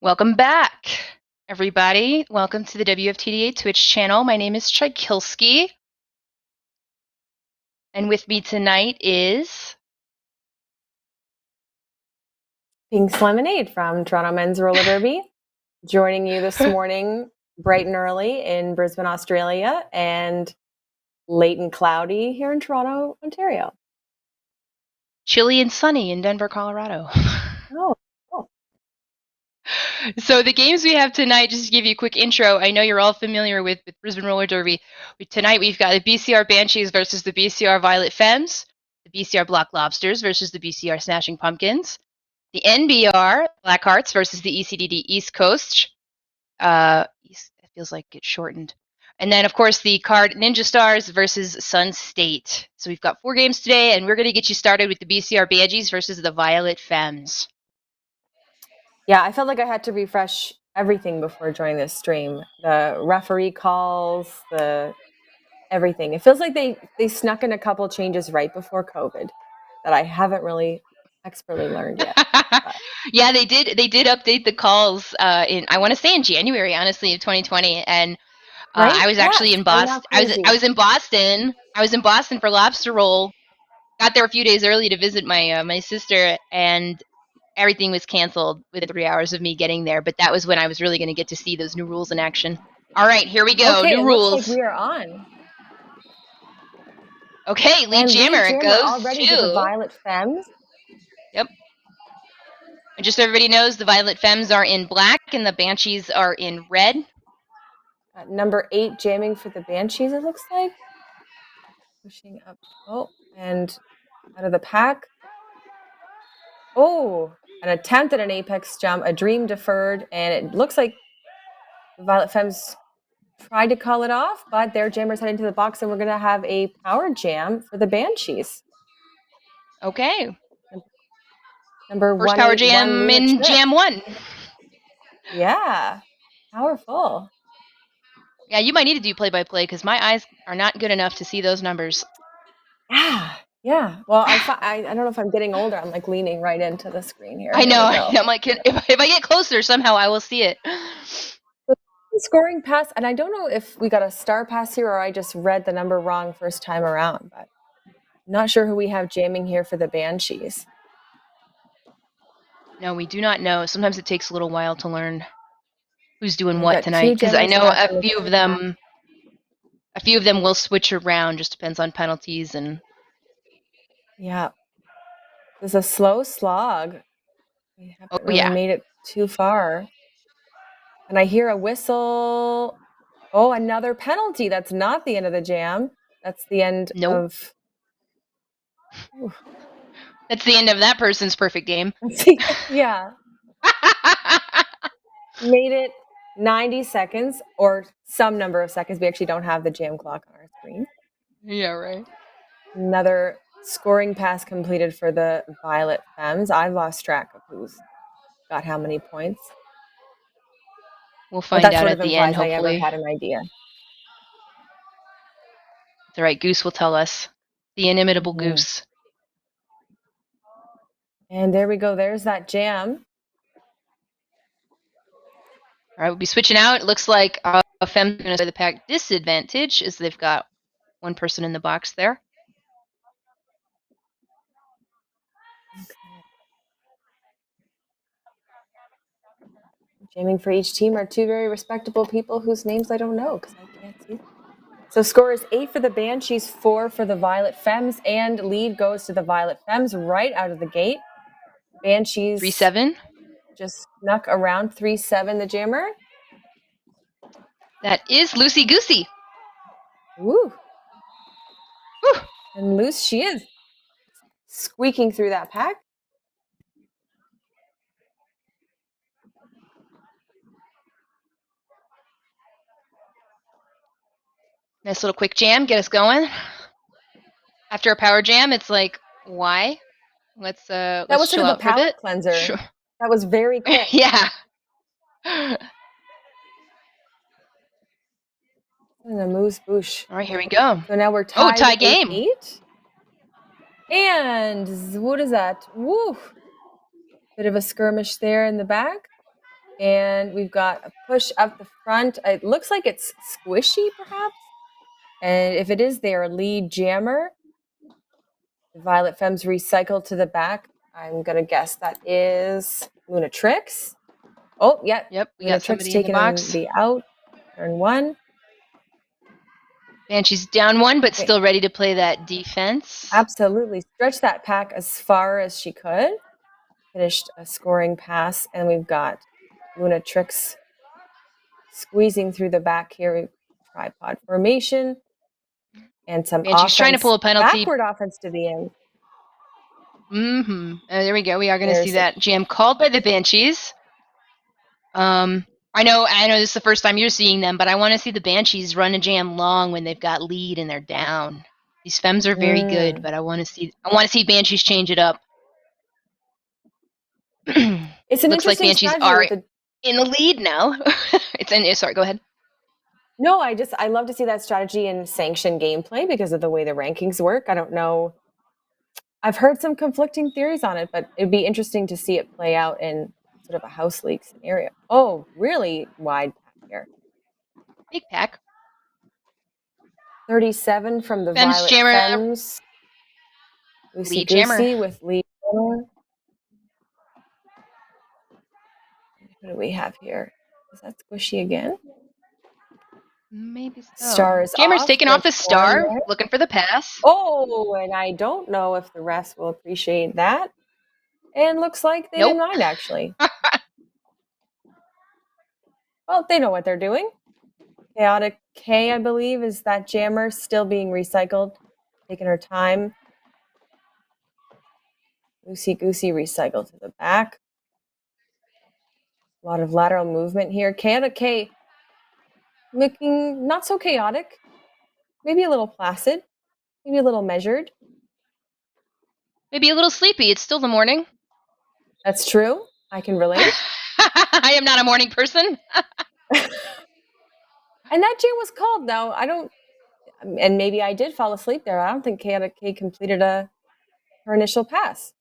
Welcome back, everybody. Welcome to the WFTDA Twitch channel. My name is Tchaikovsky. And with me tonight is Pink's Lemonade from Toronto Men's Roller Derby, joining you this morning bright and early in Brisbane, Australia, and late and cloudy here in Toronto, Ontario. chilly and sunny in Denver, Colorado. Oh. So the games we have tonight, just to give you a quick intro, I know you're all familiar with Brisbane Roller Derby. Tonight we've got the BCR Banshees versus the BCR Violet Femmes, the BCR Black Lobsters versus the BCR Smashing Pumpkins, the NBR Black Hearts versus the ECDD East Coast. It feels like it's shortened. And then, of course, the card Ninja Stars versus Sun State. So we've got 4 games today, and we're going to get you started with the BCR Banshees versus the Violet Femmes. Yeah, I felt like I had to refresh everything before joining this stream. The referee calls, the everything. It feels like they snuck in a couple changes right before COVID that I haven't really expertly learned yet. Yeah, they did update the calls in, I want to say, in January, honestly, of 2020, and Right? I was actually in Boston. I was in Boston. I was in Boston for Lobster Roll. Got there a few days early to visit my my sister, and everything was canceled within 3 hours of me getting there. But that was when I was really going to get to see those new rules in action. All right, here we go. Okay, New it rules. looks like we are on. Okay, Lead Jammer goes already to the Violet Femmes. Yep. And just so everybody knows, the Violet Femmes are in black and the Banshees are in red. Number 8 jamming for the Banshees, it looks like. Pushing up. Oh, and out of the pack. Oh, an attempt at an apex jump, a dream deferred, and it looks like the Violet Femmes tried to call it off, but their jammer's heading to the box, and we're going to have a power jam for the Banshees. Okay. Number First 1 power jam in Jam 1. Yeah, powerful. Yeah, you might need to do play-by-play because my eyes are not good enough to see those numbers. Yeah. Well, I don't know if I'm getting older. I'm like leaning right into the screen here. I know. I'm like, if I get closer, somehow I will see it. Scoring pass, and I don't know if we got a star pass here or I just read the number wrong first time around, but I'm not sure who we have jamming here for the Banshees. No, we do not know. Sometimes it takes a little while to learn who's doing what tonight, because I know a few of them will switch around. Just depends on penalties and. Yeah, there's a slow slog. We haven't really made it too far, and I hear a whistle. Oh, another penalty. That's not the end of the jam. That's the end of. That's the end of that person's perfect game. Yeah. Made it 90 seconds or some number of seconds. We actually don't have the jam clock on our screen. Yeah, right. Another scoring pass completed for the Violet Femmes. I've lost track of who's got how many points. We'll find out at the end, hopefully. I ever had an idea. That's all right. Goose will tell us. The inimitable Goose. And there we go. There's that jam. All right, we'll be switching out. It looks like Femmes going to play the pack disadvantage as they've got one person in the box there. Jamming for each team are 2 very respectable people whose names I don't know because I can't see them. So score is 8 for the Banshees, 4 for the Violet Femmes, and lead goes to the Violet Femmes right out of the gate. Banshees 3-7. Just snuck around 3-7 the jammer. That is Lucy Goosey. Woo. And loose she is. Squeaking through that pack. Nice little quick jam, get us going. After a power jam, it's like, why? Let's that was chill sort of out the palate cleanser. Sure. That was very quick. Yeah. And a moose boosh. All right, here we go. So now we're tied. Tie game. 8. And what is that? Woo! Bit of a skirmish there in the back. And we've got a push up the front. It looks like it's squishy, perhaps. And if it is, they are lead jammer. The Violet Femmes recycle to the back. I'm going to guess that is Lunatrix. Oh, yeah. Yep, we got Lunatrix somebody in the taking on box. the out. Turn 1. Banshee's down 1, but Okay. still ready to play that defense. Absolutely. Stretch that pack as far as she could. Finished a scoring pass, and we've got Lunatrix squeezing through the back here. Tripod formation and some Banshee's offense. trying to pull a penalty. Backward offense to the end. There we go. We are going to see that jam called by the Banshees. I know this is the first time you're seeing them, but I want to see the Banshees run a jam long when they've got lead and they're down. These Femmes are very good, but I want to see Banshees change it up. It's an Looks like interesting Banshees strategy are in the lead now. Sorry, go ahead. No, I love to see that strategy in sanctioned gameplay because of the way the rankings work. I don't know. I've heard some conflicting theories on it, but it'd be interesting to see it play out in sort of a house league scenario. Oh, really wide pack here. Big pack. 37 from the Femmes Violet jammer. Femmes. Lucy Goosey with lead jammer. What do we have here? Is that squishy again? Maybe so. Stars Jammer's off. taking off the star, looking for the pass. Oh, and I don't know if the rest will appreciate that. And looks like they didn't mind, actually. Well, they know what they're doing. Chaotic K, I believe, is that jammer still being recycled, taking her time. Lucy Goosey recycled to the back. A lot of lateral movement here. Chaotic K looking not so chaotic, maybe a little placid, maybe a little measured. Maybe a little sleepy. It's still the morning. That's true. I can relate. I am not a morning person. And that jam was called. Now, I don't, and maybe I did fall asleep there. I don't think Chaotic K completed her initial pass.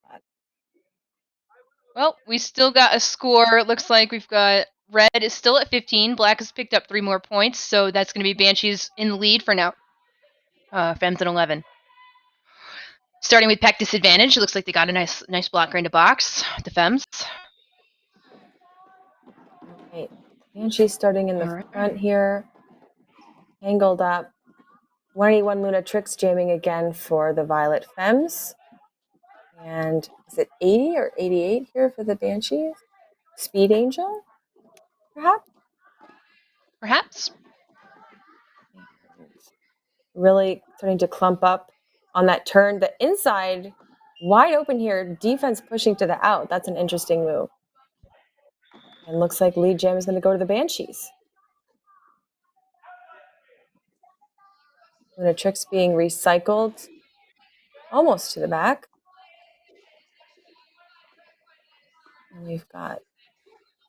Well, we still got a score. It looks like we've got red is still at 15. Black has picked up 3 more points, so that's going to be Banshees in the lead for now. Femmes at 11. Starting with pack disadvantage, it looks like they got a nice blocker into box. The Femmes. Right. Banshees starting in the front here. Angled up. 181 Lunatrix jamming again for the Violet Femmes. And is it 80 or 88 here for the Banshees? Speed Angel, perhaps? Perhaps. Really starting to clump up on that turn. The inside, wide open here. Defense pushing to the out. That's an interesting move. And looks like lead jam is going to go to the Banshees. Lunatrix being recycled almost to the back. And we've got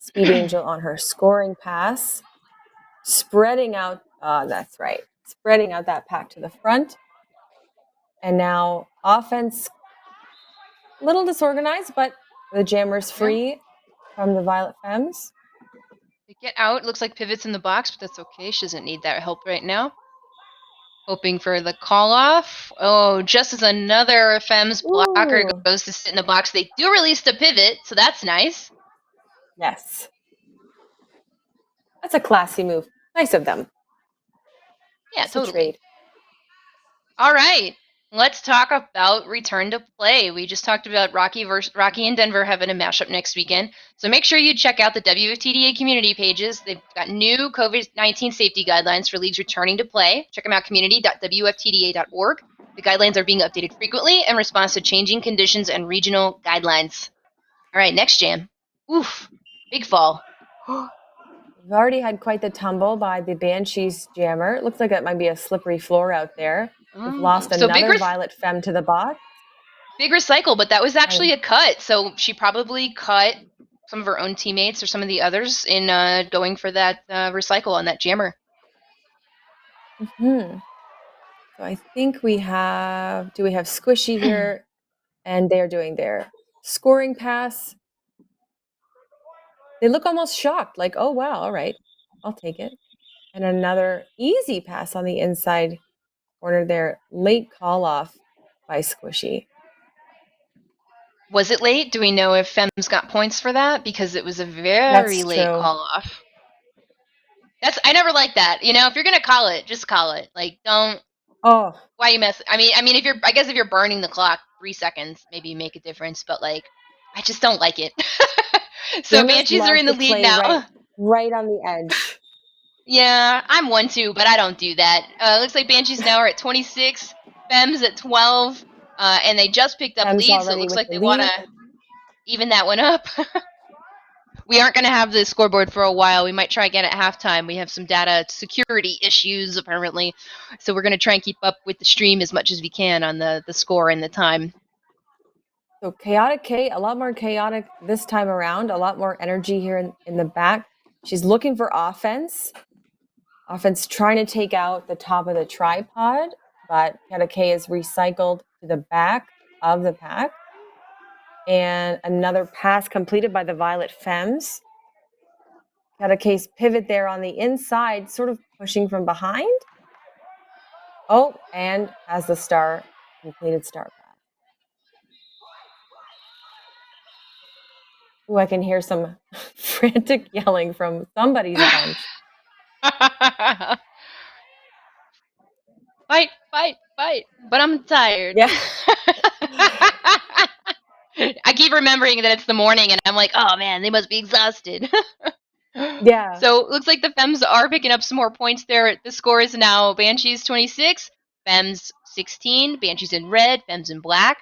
Speed Angel on her scoring pass. Spreading out, that's right. Spreading out that pack to the front. And now offense, a little disorganized, but the jammer's free from the Violet Femmes. They get out. Looks like Pivot's in the box, but that's okay. She doesn't need that help right now. Hoping for the call off. Oh, just as another Femmes blocker goes to sit in the box, they do release the Pivot, so that's nice. Yes. That's a classy move. Nice of them. Yeah, totally. Trade. All right. Let's talk about return to play. We just talked about Rocky and Denver having a mashup next weekend. So make sure you check out the WFTDA community pages. They've got new COVID-19 safety guidelines for leagues returning to play. Check them out, community.wftda.org. The guidelines are being updated frequently in response to changing conditions and regional guidelines. All right, next jam. Oof, big fall. We've already had quite the tumble by the Banshees jammer. It looks like it might be a slippery floor out there. We've lost another Violet Femme to the box. Big recycle, but that was actually a cut. So she probably cut some of her own teammates or some of the others in going for that recycle on that jammer. So I think we have Squishy here, and they're doing their scoring pass. They look almost shocked, like, oh, wow, all right, I'll take it. And another easy pass on the inside corner there. Late call off by Squishy. Was it late? Do we know if Femmes got points for that? Because it was a very That's late true. call off. I never like that. If you're gonna call it, just call it. Like, don't. Oh, Why you mess? I guess if you're burning the clock 3 seconds, maybe make a difference. But like, I just don't like it. So Jammers Banshees are love in to the lead play now. right on the edge. Yeah, I'm one too, but I don't do that. Looks like Banshees now are at 26, Femmes at 12, and they just picked up Fem's leads, so it already looks with like the they want lead. to even that one up. We aren't going to have the scoreboard for a while. We might try again at halftime. We have some data security issues, apparently, so we're going to try and keep up with the stream as much as we can on the score and the time. So Chaotic K, a lot more chaotic this time around, a lot more energy here in the back. She's looking for offense. Offense trying to take out the top of the tripod, but Chaotic K is recycled to the back of the pack. And another pass completed by the Violet Femmes. Chaotic K's pivot there on the inside, sort of pushing from behind. Oh, and has the completed star pass. Ooh, I can hear some frantic yelling from somebody's bench. Fight, fight, fight. But I'm tired. Yeah. I keep remembering that it's the morning, and I'm like, oh man, they must be exhausted. Yeah. So it looks like the Femmes are picking up some more points there. The score is now Banshees 26, Femmes 16, Banshees in red, Femmes in black.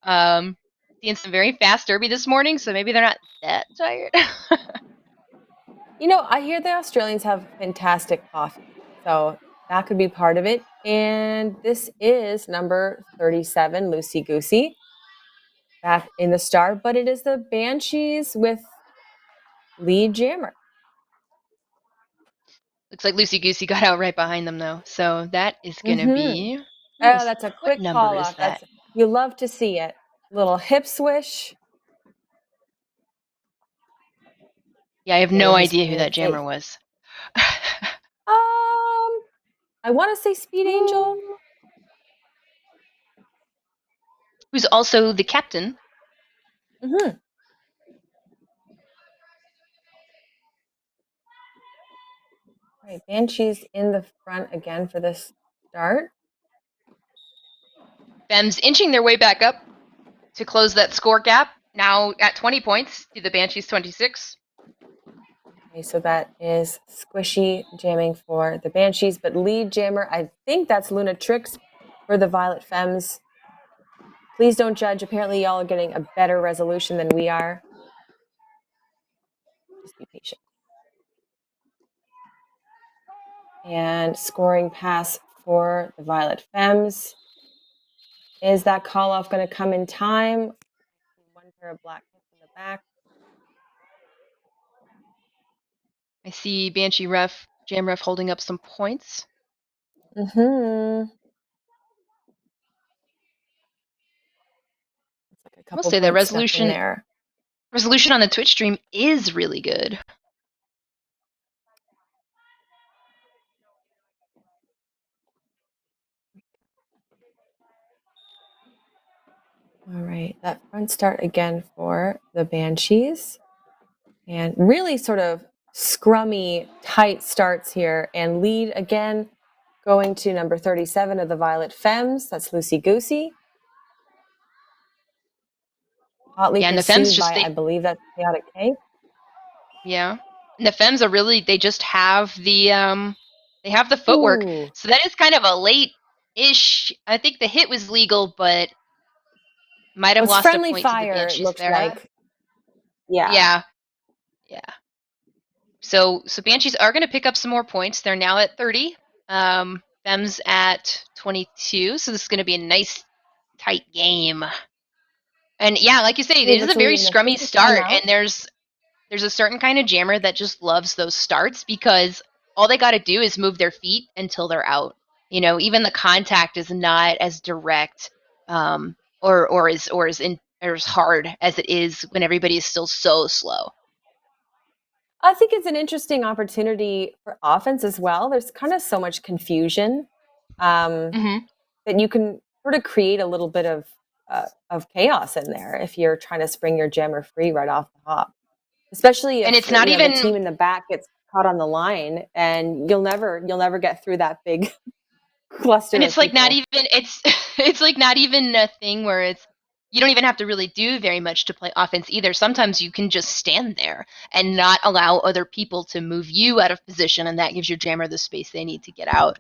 Seeing some very fast derby this morning, so maybe they're not that tired. I hear the Australians have fantastic coffee, so that could be part of it. And this is number 37, Lucy Goosey, back in the star, but it is the Banshees with lead jammer. Looks like Lucy Goosey got out right behind them, though. So that is going to be. Oh, that's a What quick number call is off. that? You love to see it. Little hip swish. Yeah, I have no idea who that jammer was. I want to say Speed Angel. Who's also the captain. Mm-hmm. Right, Banshees in the front again for this start. Femmes inching their way back up to close that score gap. Now at 20 points to the Banshees 26. Okay, so that is Squishy jamming for the Banshees, but lead jammer, I think that's Luna Tricks for the Violet Femmes. Please don't judge. Apparently, y'all are getting a better resolution than we are. Just be patient. And scoring pass for the Violet Femmes. Is that call off going to come in time? One pair of black hits in the back. I see Banshee Jam Ref holding up some points. Mm-hmm. Like a couple I'll say the points stuck in there. resolution on the Twitch stream is really good. All right, that front start again for the Banshees. And really sort of scrummy, tight starts here. And lead again going to number 37 of the Violet Femmes. That's Lucy Goosey. Hotly pursued by, I believe that's Chaotic K. Yeah. And the Femmes are really, they just have the footwork. Ooh. So that is kind of a late-ish. I think the hit was legal, but might have lost a point fire, to the Banshees looks there. like. Yeah. So Banshees are going to pick up some more points. They're now at 30. Femmes at 22. So this is going to be a nice, tight game. And yeah, like you say, it is a very scrummy start, and there's a certain kind of jammer that just loves those starts because all they got to do is move their feet until they're out. Even the contact is not as direct, or as hard as it is when everybody is still so slow. I think it's an interesting opportunity for offense as well. There's kind of so much confusion Hmm. that you can sort of create a little bit of chaos in there if you're trying to spring your jammer free right off the hop. Especially And if it's not the even team in the back gets caught on the line, and you'll never get through that big cluster and of it's like not people. even it's like not even a thing where it's you don't even have to really do very much to play offense either. Sometimes you can just stand there and not allow other people to move you out of position, and that gives your jammer the space they need to get out.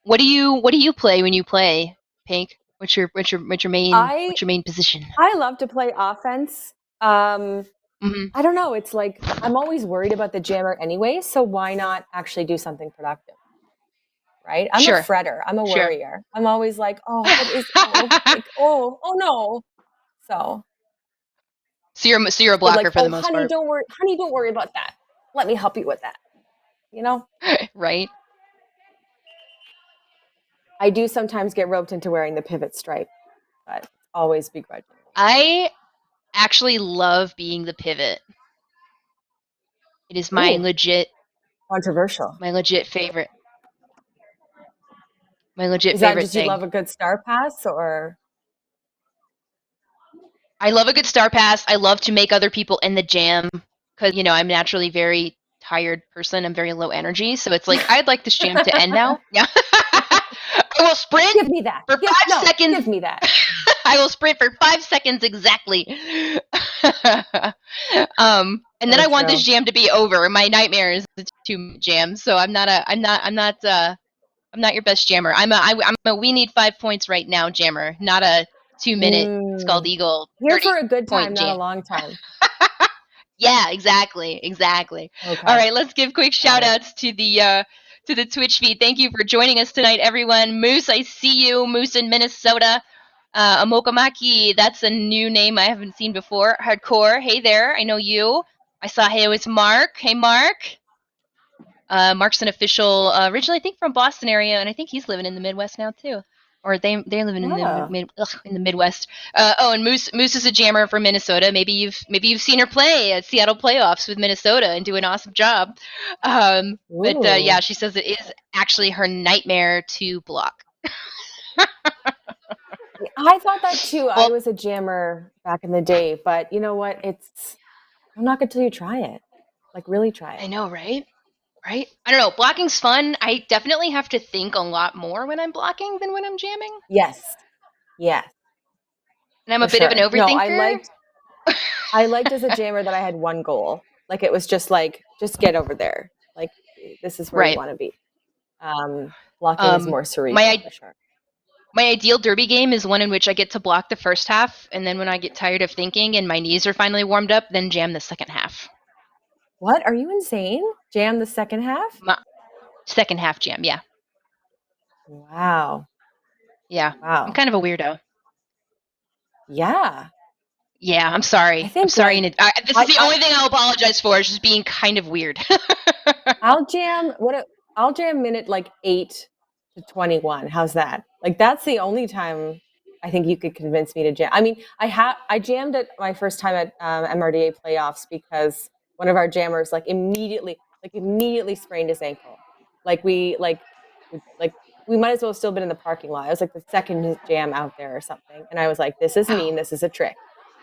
What do you play when you play, Pink? I What's your main position? I love to play offense. Hmm. I don't know. It's like I'm always worried about the jammer anyway, so why not actually do something productive? Right? I'm a Sure, fretter. I'm a sure. worrier. I'm always like, oh, what is oh no. So So you're a they're like, blocker for the oh most part, honey, don't worry about that. Let me help you with that. You know? right? I do sometimes get roped into wearing the pivot stripe, but always begrudgingly. I actually love being the pivot. It is my Ooh, legit controversial. my legit favorite. My legit Is that favorite just you thing. love a good star pass or I love a good star pass. I love to make other people in the jam because I'm naturally a very tired person. I'm very low energy, so it's like I'd like this jam to end now. Yeah, I will sprint give me that? for five seconds. Give me that. I will sprint for 5 seconds exactly. And then So I want this true. jam to be over. My nightmare is the 2-minute jam, so I'm not your best jammer. I'm a we need 5 points right now jammer, not a 2-minute Scald Mm. Eagle Here 30 for a good time, point not a jam. long time. Yeah, exactly. All Okay, right, let's give quick got shout it. outs to the Twitch feed. Thank you for joining us tonight, everyone. Moose, I see you. Moose in Minnesota. Amokamaki, that's a new name I haven't seen before. Hardcore, hey there, I know you. I saw, hey, it was Mark. Hey, Mark. Mark's an official, originally I think from Boston area, and I think he's living in the Midwest now too, or they're living in the Yeah. in the Midwest. And Moose is a jammer from Minnesota. Maybe you've seen her play at Seattle playoffs with Minnesota and do an awesome job. But Ooh. yeah, she says it is actually her nightmare to block. I thought that too. I Well, was a jammer back in the day, but you know what? It's don't knock it till you try it. Like really try I it. know, right? Right? I don't know. Blocking's fun. I definitely have to think a lot more when I'm blocking than when I'm jamming, Yes. Yes, and I'm for a bit of an sure. No, overthinker. I liked as a jammer that I had one goal. Like it was just like, just get over there. Like this is where you Right. want to be. Blocking is Um, more cerebral my for sure. My ideal derby game is one in which I get to block the first half, and then when I get tired of thinking and my knees are finally warmed up, then jam the second half. What? Are you insane? Jam the second half? My second half jam, yeah. Wow. Yeah. I'm Wow. kind of a weirdo. Yeah. Yeah, I'm I sorry. I'm think sorry. like This is I, the I only thing I'll apologize for, is just being kind of weird. I'll jam I'll jam minute like 8 to 21. How's that? Like that's the only time I think you could convince me to jam. I mean, I jammed it my first time at MRDA playoffs because one of our jammers immediately sprained his ankle. Like like we might as well have still been in the parking lot. It was like the second jam out there or something. And I was like, this is mean. Oh. This is a trick.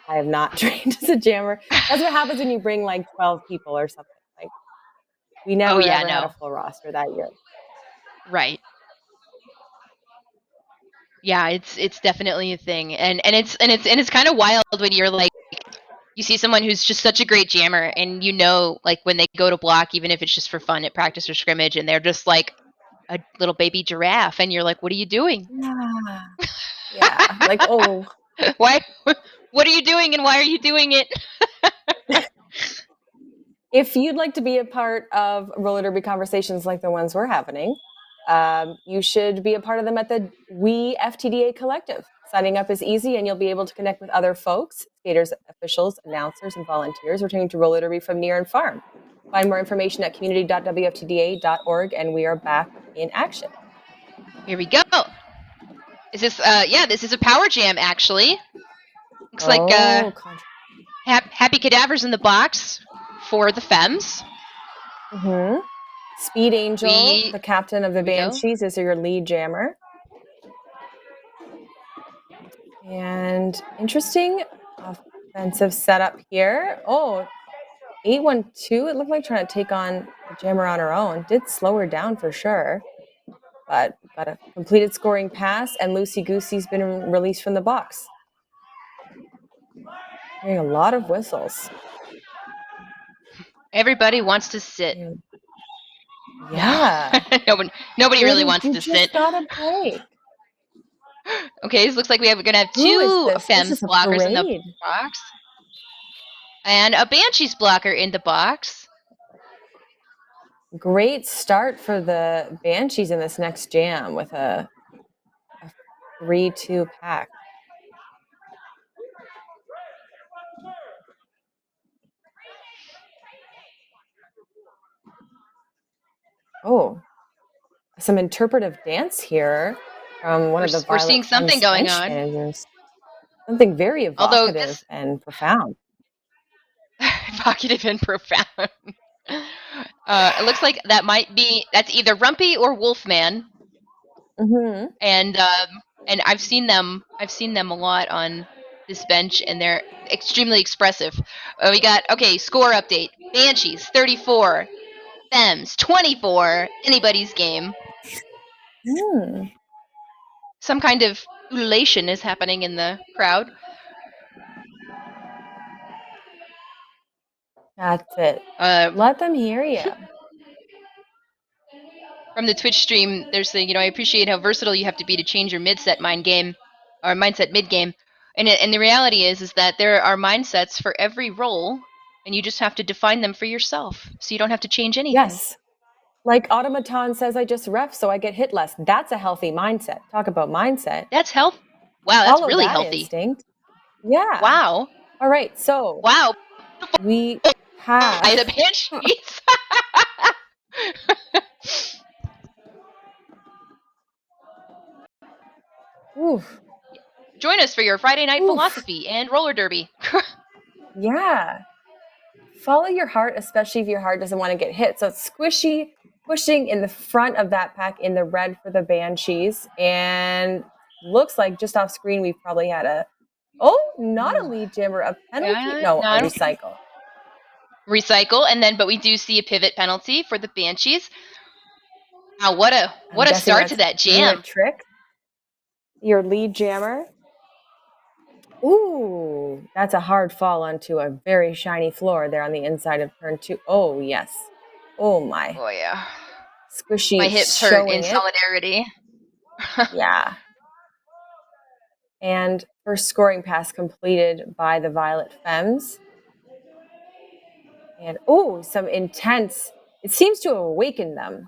I have not trained as a jammer. That's what happens when you bring like 12 people or something. Like we Oh never yeah, ever had a no. full roster that year. Right. Yeah, it's definitely a thing. And it's kind of wild when you're like you see someone who's just such a great jammer, and like when they go to block, even if it's just for fun at practice or scrimmage, and they're just like a little baby giraffe, and you're like, what are you doing? Yeah. Yeah. Like, oh, Why? What are you doing, and why are you doing it? if you'd like to be a part of roller derby conversations like the ones we're having, you should be a part of them at the We FTDA Collective. Signing up is easy, and you'll be able to connect with other folks, skaters, officials, announcers, and volunteers returning to roller derby from near and far. Find more information at community.wftda.org, and we are back in action. Here we go. Is this? Yeah, this is a power jam actually. Looks like Oh, Happy Cadavers in the box. for the Femmes. Mm-hmm. Speed Angel, the captain of the we go. Banshees, is your lead jammer. And interesting offensive setup here. Oh, 8-1-2. It looked like trying to take on the jammer on her own. Did slow her down for sure. But got a completed scoring pass, and Lucy Goosey's been released from the box. Hearing a lot of whistles. Everybody wants to sit. Yeah. Nobody really wants to You sit. just got a break. Okay, this looks like we're going to have Who is two this? Femmes This is a blockers in the parade. box. And a Banshees blocker in the box. Great start for the Banshees in this next jam with a 3-2 pack. Oh, some interpretive dance here from one of the We're seeing something going on. Managers. Something very evocative and profound. Evocative and profound. It looks like that's either Rumpy or Wolfman. Mm-hmm. And I've seen them a lot on this bench, and they're extremely expressive. We got score update. Banshees 34, Femmes 24. Anybody's game. Some kind of ululation is happening in the crowd. That's it. Let them hear you. From the Twitch stream, they're saying, I appreciate how versatile you have to be to change your mindset mid-game. And the reality is that there are mindsets for every role, and you just have to define them for yourself. So you don't have to change anything. Yes. Like Automaton says, I just ref so I get hit less. That's a healthy mindset. Talk about mindset. That's health. Wow, that's Follow really that healthy. Instinct. Yeah. Wow. All right, so wow. We have the Banshees. Oof. Join us for your Friday night philosophy and roller derby. Yeah. Follow your heart, especially if your heart doesn't want to get hit. So it's Squishy pushing in the front of that pack in the red for the Banshees. And looks like just off screen, we've probably had not a lead jammer, a penalty. No, a recycle. Recycle, but we do see a pivot penalty for the Banshees. Wow, what a start to that jam. Trick. Your lead jammer. Ooh, that's a hard fall onto a very shiny floor there on the inside of turn 2. Oh, yes. Oh, my. Oh, yeah. Squishy. My hips hurt in solidarity. Yeah. And first scoring pass completed by the Violet Femmes. And, some intense. It seems to awaken them,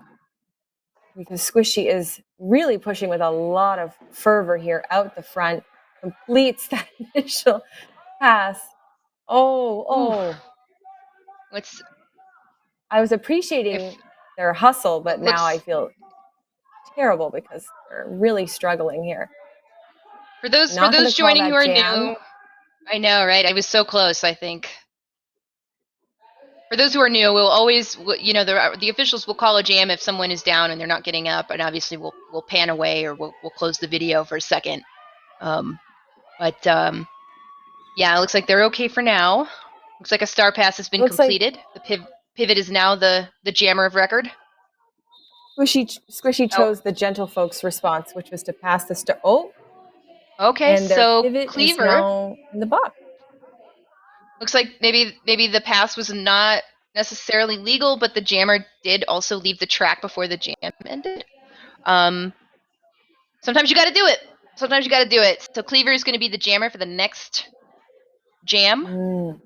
because Squishy is really pushing with a lot of fervor here out the front. Completes that initial pass. I was appreciating their hustle, but now I feel terrible because they're really struggling here. For those joining who are new, I know, right? I was so close, I think. For those who are new, we'll always, the officials will call a jam if someone is down and they're not getting up, and obviously we'll pan away, or we'll close the video for a second. Yeah, it looks like they're okay for now. Looks like a star pass has been completed. The pivot is now the jammer of record. Squishy chose the gentlefolks response, which was to pass the star. Okay, and their pivot Cleaver is now in the box. Looks like maybe the pass was not necessarily legal, but the jammer did also leave the track before the jam ended. Sometimes you got to do it. So Cleaver is going to be the jammer for the next jam.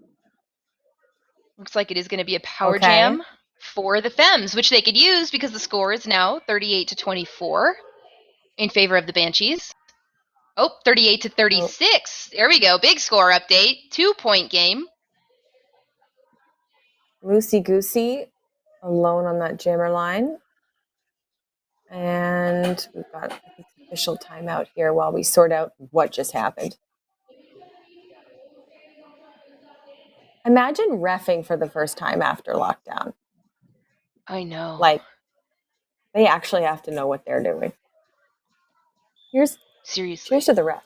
Looks like it is going to be a power jam for the Femmes, which they could use because the score is now 38-24 in favor of the Banshees. 38-36. There we go. Big score update. 2-point game. Lucy Goosey alone on that jammer line. And we've got official timeout here while we sort out what just happened. Imagine reffing for the first time after lockdown. I know. Like, they actually have to know what they're doing. Seriously. Cheers to the ref.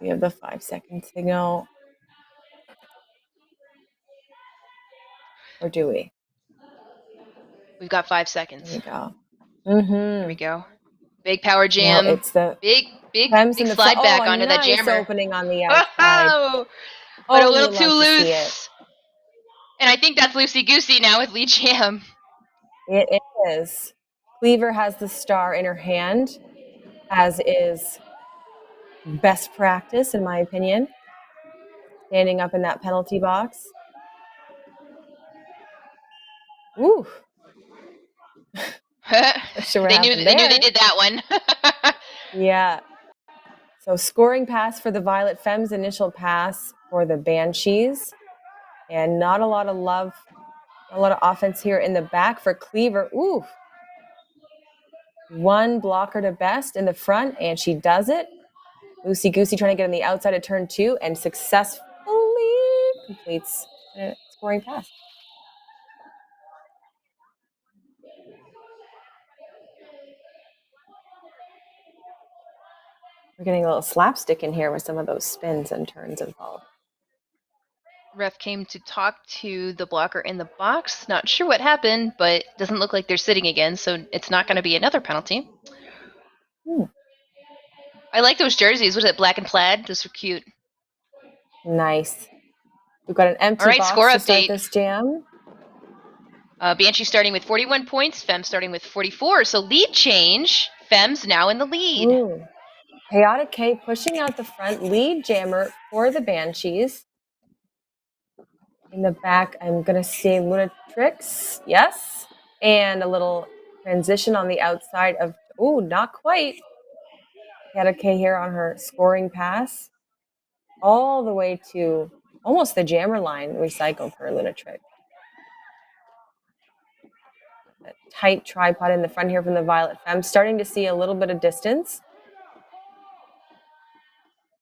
We have the 5-second signal. Or do we? We've got 5 There seconds. we go. Here we go. Big power jam. No, it's the big Fems in the slide back onto that nice jammer. opening on the outside. But a little you too love to see it. loose. And I think that's loosey goosey now with Lee Jam. It is. Cleaver has the star in her hand, as is best practice, in my opinion. Standing up in that penalty box. Ooh. They knew they did that one. Yeah. So scoring pass for the Violet Femmes, initial pass for the Banshees. And not a lot of love, a lot of offense here in the back for Cleaver. Ooh. One blocker to best in the front, and she does it. Loosey Goosey trying to get on the outside of turn 2 and successfully completes a scoring pass. We're getting a little slapstick in here with some of those spins and turns involved. Ref came to talk to the blocker in the box. Not sure what happened, but doesn't look like they're sitting again, so it's not going to be another penalty. I like those jerseys. What is it, black and plaid? Those are cute. Nice. We've got an empty box score to update. start this jam. Banshee starting with 41 points, Fem starting with 44. So lead change. Fem's now in the lead. Ooh. Chaotic K pushing out the front lead jammer for the Banshees. In the back, I'm going to see Lunatrix. Yes. And a little transition on the outside of, not quite. Chaotic K here on her scoring pass. All the way to almost the jammer line recycled for Lunatrix. A tight tripod in the front here from the Violet Femme. Starting to see a little bit of distance.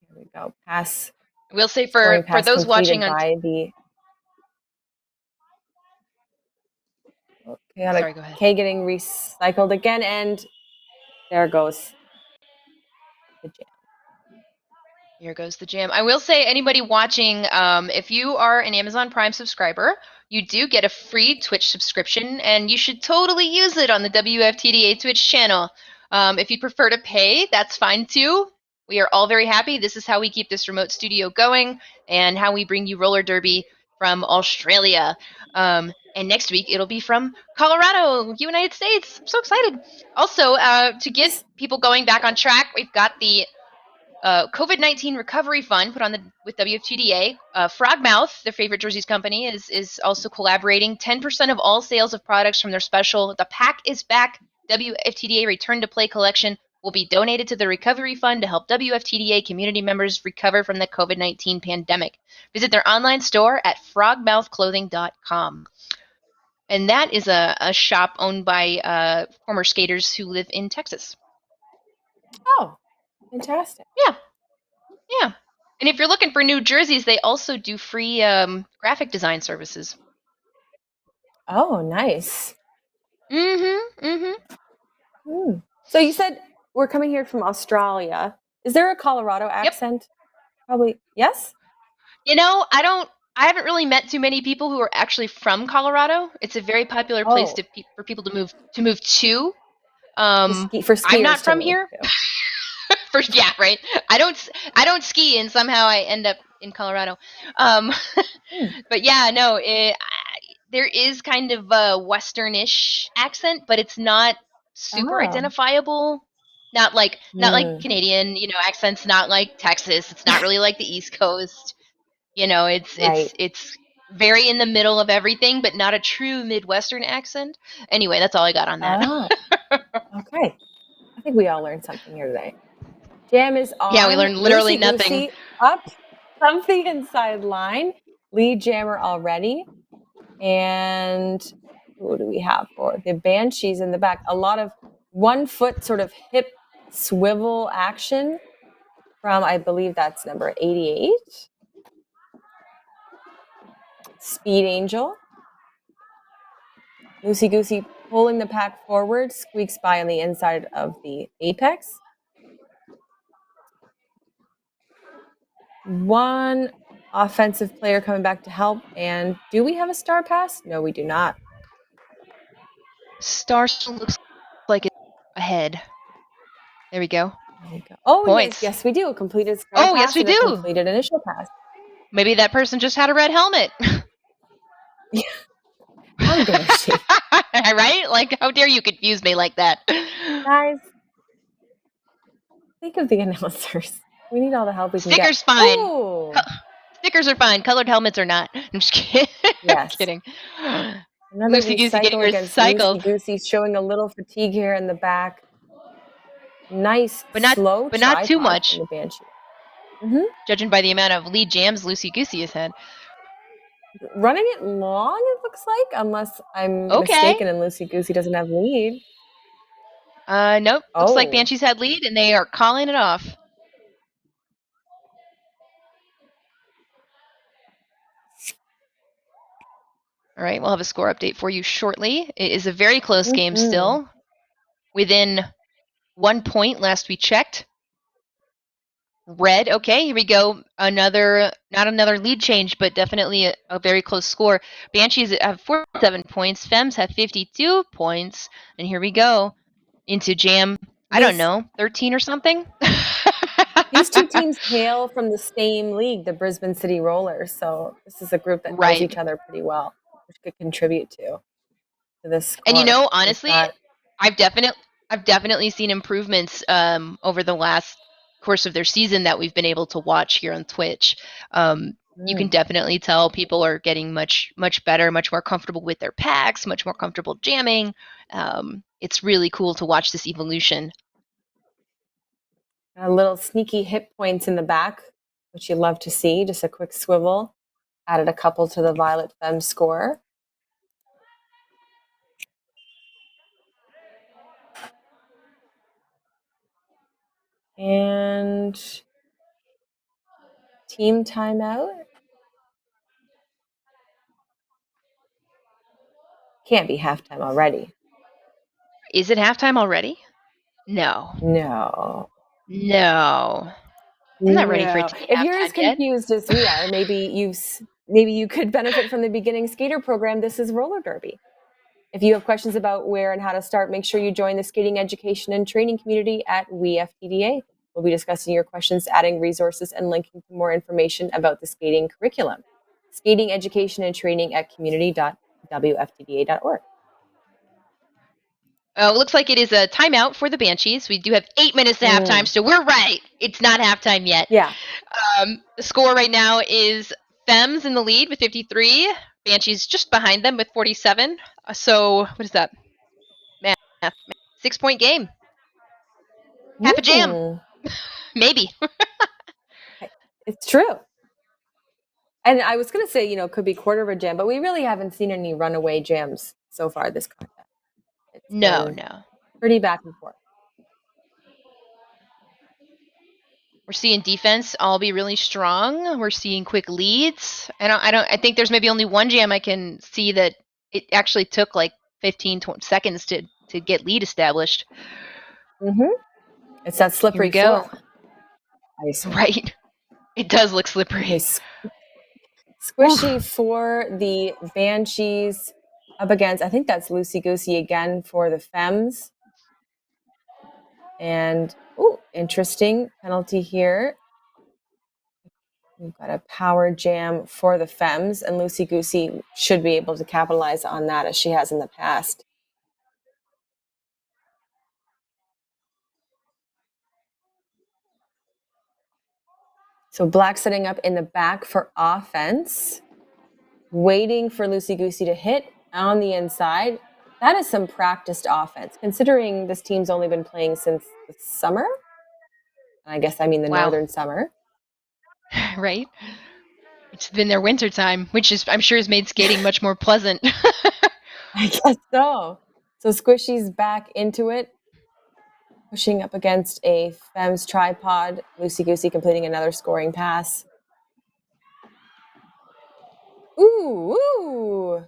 Here we go. Pass. We'll say for those watching on Chaotic K getting recycled again, and there goes the jam. Here goes the jam. I will say, anybody watching, if you are an Amazon Prime subscriber, you do get a free Twitch subscription, and you should totally use it on the WFTDA Twitch channel. If you prefer to pay, that's fine too. We are all very happy. This is how we keep this remote studio going and how we bring you roller derby from Australia. And next week, it'll be from Colorado, United States. I'm so excited. Also, to get people going back on track, we've got the COVID-19 recovery fund put on with WFTDA. Frogmouth, their favorite jerseys company, is also collaborating. 10% of all sales of products from their special The Pack is Back WFTDA Return to Play collection will be donated to the recovery fund to help WFTDA community members recover from the COVID-19 pandemic. Visit their online store at frogmouthclothing.com. And that is a shop owned by former skaters who live in Texas. Oh, fantastic. Yeah. And if you're looking for new jerseys, they also do free graphic design services. Oh, nice. Mm-hmm. So you said we're coming here from Australia. Is there a Colorado accent? Yep. Probably. Yes? I haven't really met too many people who are actually from Colorado. It's a very popular place for people to move to. For skiers, I'm not from here. Yeah, right. I don't ski, and somehow I end up in Colorado. But yeah, no, there is kind of a Western-ish accent, but it's not super identifiable. Not like Canadian, accents. Not like Texas. It's not really like the East Coast. It's very in the middle of everything, but not a true Midwestern accent. Anyway, that's all I got on that. Okay. I think we all learned something here today. Jam is on. Yeah, we learned literally nothing. Up from the inside line. Lead jammer already. And what do we have for the Banshees in the back? A lot of 1 foot sort of hip swivel action from, I believe that's number 88. Speed Angel. Loosey Goosey pulling the pack forward, squeaks by on the inside of the apex. One offensive player coming back to help. And do we have a star pass? No, we do not. Star still looks like it's ahead. There we go. There you go. Oh, Points. yes, we do. A completed star Oh, pass yes, we and a do. completed initial pass. Maybe that person just had a red helmet. How dare she? Right? Like, how dare you confuse me like that? Guys, think of the announcers. We need all the help we can get. Stickers fine. Oh! Stickers are fine. Colored helmets are not. I'm just kidding. Yes. I'm kidding. Another Loosey Goosey getting against recycled. Loosey Goosey, showing a little fatigue here in the back. Nice, but not too much. From the Banshee. Judging by the amount of lead jams Loosey Goosey has had. Running it long, it looks like, unless I'm mistaken and Loosey Goosey doesn't have lead. Nope. Looks like Banshee's had lead, and they are calling it off. All right, we'll have a score update for you shortly. It is a very close game still. Within 1 point last we checked. Red, okay, here we go. Not another lead change, but definitely a very close score. Banshees have 47 points. Femmes have 52 points. And here we go into jam, I don't know, 13 or something? These two teams hail from the same league, the Brisbane City Rollers. So this is a group that knows each other pretty well, which could contribute to this score. And honestly, I've definitely seen improvements over the last course of their season that we've been able to watch here on Twitch. You can definitely tell people are getting much better, much more comfortable with their packs, much more comfortable jamming. It's really cool to watch this evolution. A little sneaky hit points in the back, which you love to see. Just a quick swivel. Added a couple to the Violet Femme score. And team timeout. Can't be halftime already. Is it halftime already? No. I'm not ready for it to be If you're as confused as we are, maybe you could benefit from the beginning skater program. This is roller derby. If you have questions about where and how to start, make sure you join the skating education and training community at WeFTDA. We'll be discussing your questions, adding resources, and linking to more information about the skating curriculum. Skating education and training at community.wftda.org. It looks like it is a timeout for the Banshees. We do have 8 minutes to halftime, so we're right. It's not halftime yet. Yeah. The score right now is Femmes in the lead with 53. Banshees just behind them with 47. So, what is that? Math. 6-point game. Half a jam. Maybe. It's true. And I was going to say, could be quarter of a jam, but we really haven't seen any runaway jams so far this contest. No. Pretty back and forth. We're seeing defense all be really strong. We're seeing quick leads. I think there's maybe only one jam I can see that it actually took like 15 seconds to get lead established. It's that slippery floor. Right. It does look slippery. Okay. Squishy for the Banshees up against, I think that's Loosey Goosey again for the Femmes. And, interesting penalty here. We've got a power jam for the Femmes, and Loosey Goosey should be able to capitalize on that as she has in the past. So Black setting up in the back for offense, waiting for Loosey Goosey to hit on the inside. That is some practiced offense, considering this team's only been playing since the summer. I guess I mean the northern summer. Right. It's been their winter time, which I'm sure has made skating much more pleasant. I guess so. So Squishy's back into it. Pushing up against a Femmes tripod. Lucy Goosey completing another scoring pass. Ooh.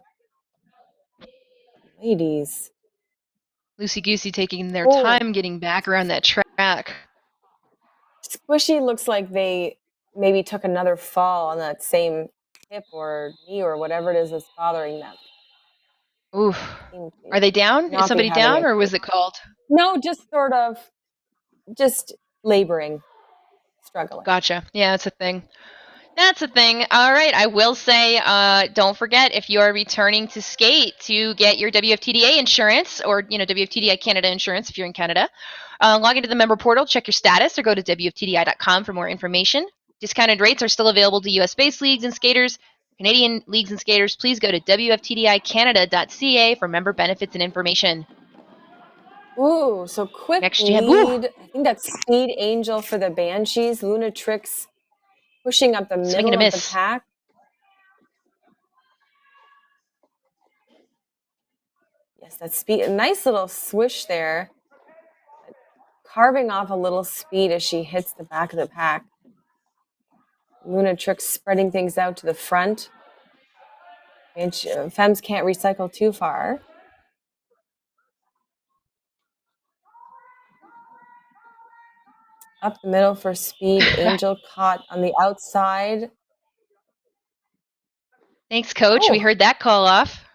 Ladies. Lucy Goosey taking their Oh. time getting back around that track. Squishy looks like they maybe took another fall on that same hip or knee or whatever it is that's bothering them. Ooh. Are they down? Is somebody down, or was it called? No, just sort of just laboring, struggling. Gotcha. Yeah, that's a thing. That's a thing. All right. I will say, don't forget, if you are returning to skate, to get your WFTDA insurance, or WFTDI Canada insurance if you're in Canada. Log into the member portal, check your status, or go to WFTDI.com for more information. Discounted rates are still available to US-based leagues and skaters. Canadian leagues and skaters, please go to WFTDICanada.ca for member benefits and information. Ooh, so quick Next lead. I think that's Speed Angel for the Banshees. Lunatrix pushing up the middle of the pack. Yes, that's Speed. A nice little swish there. Carving off a little speed as she hits the back of the pack. Lunatrix spreading things out to the front. And Femmes can't recycle too far. Up the middle for Speed. Angel caught on the outside. Thanks, Coach. Oh. We heard that call off.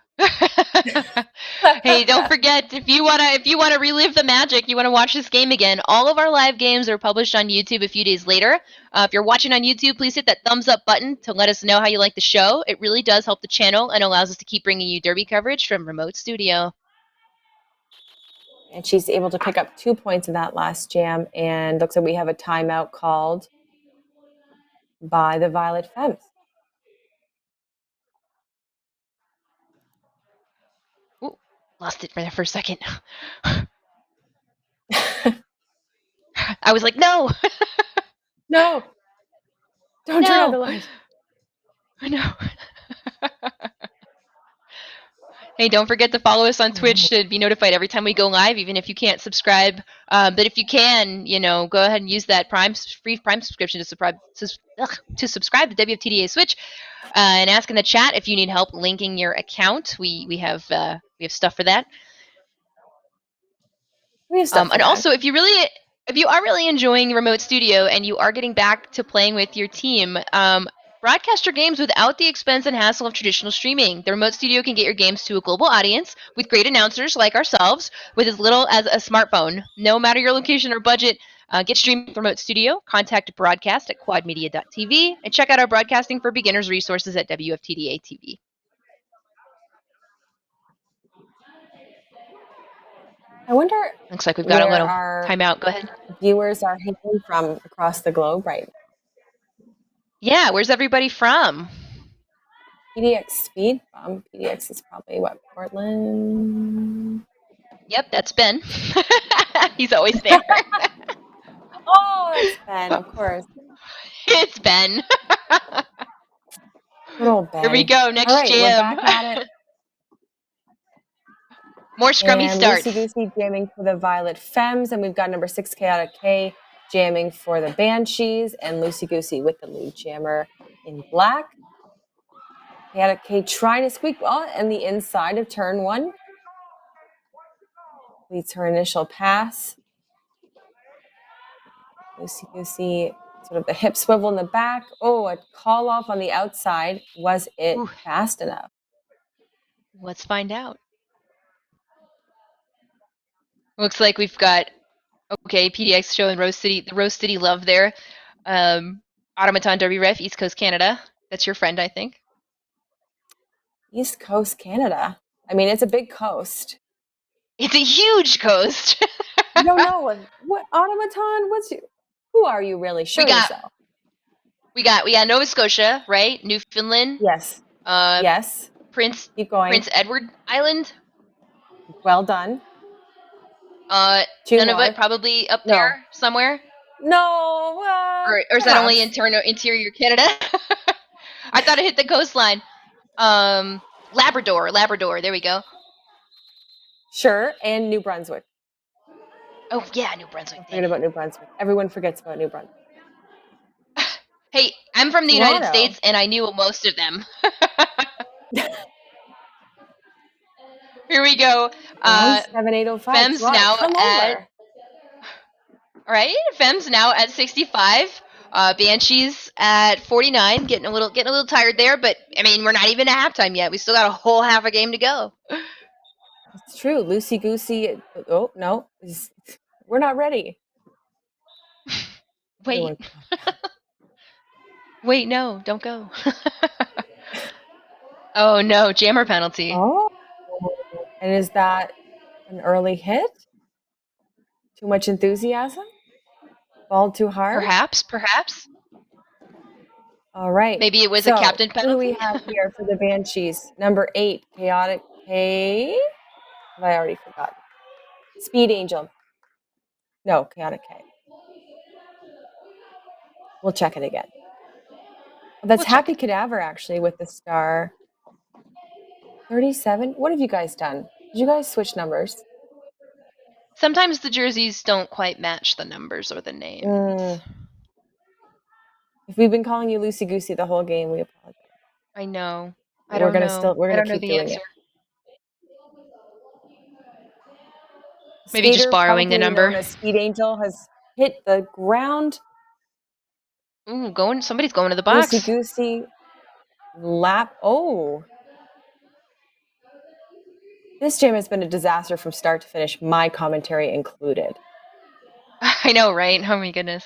Hey, don't forget, if you wanna relive the magic, you wanna watch this game again, all of our live games are published on YouTube a few days later. If you're watching on YouTube, please hit that thumbs up button to let us know how you like the show. It really does help the channel and allows us to keep bringing you Derby coverage from remote studio. And she's able to pick up 2 points in that last jam, and looks like we have a timeout called by the Violet Femmes. Ooh, lost it for a second. I was like, no! No! Don't turn on the light. No. Hey, don't forget to follow us on Twitch to be notified every time we go live, even if you can't subscribe. But if you can, go ahead and use that free Prime subscription to subscribe to WFTDA Switch, and ask in the chat if you need help linking your account. We have stuff for that. We have stuff for and that. Also, if you are really enjoying Remote Studio and you are getting back to playing with your team, broadcast your games without the expense and hassle of traditional streaming. The Remote Studio can get your games to a global audience with great announcers like ourselves with as little as a smartphone. No matter your location or budget, get streamed with Remote Studio. Contact broadcast at quadmedia.tv and check out our broadcasting for beginners resources at WFTDA TV. I wonder. Looks like we've got a little timeout. Go ahead. Viewers are hitting from across the globe right now. Yeah, where's everybody from? PDX Speed from. PDX is probably what, Portland? Yep, that's Ben. He's always there. Oh, it's Ben, of course. It's Ben. Good old Ben. Here we go, next jam. We're back at it. More scrummy starts. Lucy Goosey jamming for the Violet Femmes, and we've got number 6 Chaotic K jamming for the Banshees, and Lucy Goosey with the lead jammer in black. Chaotic K trying to squeak ball and the inside of turn 1. Leads her initial pass. Lucy Goosey, sort of the hip swivel in the back. Oh, a call off on the outside. Was it fast enough? Let's find out. Looks like we've got, PDX showing the Rose City love there. Automaton Derby Ref, East Coast Canada. That's your friend, I think. East Coast Canada. I mean, it's a big coast. It's a huge coast. I don't know. What Automaton? Who are you really? Show yourself. We got Nova Scotia, right? Newfoundland. Yes. Yes. Keep going. Prince Edward Island. Well done. Nunavut probably up there somewhere. No. Or is that only interior Canada? I thought it hit the coastline. Labrador. There we go. Sure, and New Brunswick. Oh yeah, New Brunswick. Don't Dang forget it. about New Brunswick. Everyone forgets about New Brunswick. Hey, I'm from the United Toronto. States, and I knew most of them. Here we go. 7805. Femmes Toronto, now come at over. right. Femmes now at 65. Banshees at 49. Getting a little tired there, but I mean we're not even at halftime yet. We still got a whole half a game to go. It's true. Loosey goosey. Oh no, we're not ready. Wait. Everyone calm down. Wait, no, don't go. Oh no, jammer penalty. Oh, and is that an early hit? Too much enthusiasm? Ball too hard? Perhaps. All right. Maybe it was a So, captain who do we penalty. have here for the Banshees? Number 8, Chaotic K. Have I already forgotten? Speed Angel. No, Chaotic K. We'll check it again. That's We'll check Happy it. Cadaver, actually, with the star. 37. What have you guys done? Did you guys switch numbers? Sometimes the jerseys don't quite match the numbers or the names. If we've been calling you loosey goosey the whole game, we apologize. I know. But we're gonna keep the doing answer. it. Maybe just Skater, borrowing a popularly known number. as Speed Angel, has hit the ground. Ooh, somebody's going to the box. Loosey goosey lap. Oh. This jam has been a disaster from start to finish, my commentary included. I know, right? Oh my goodness.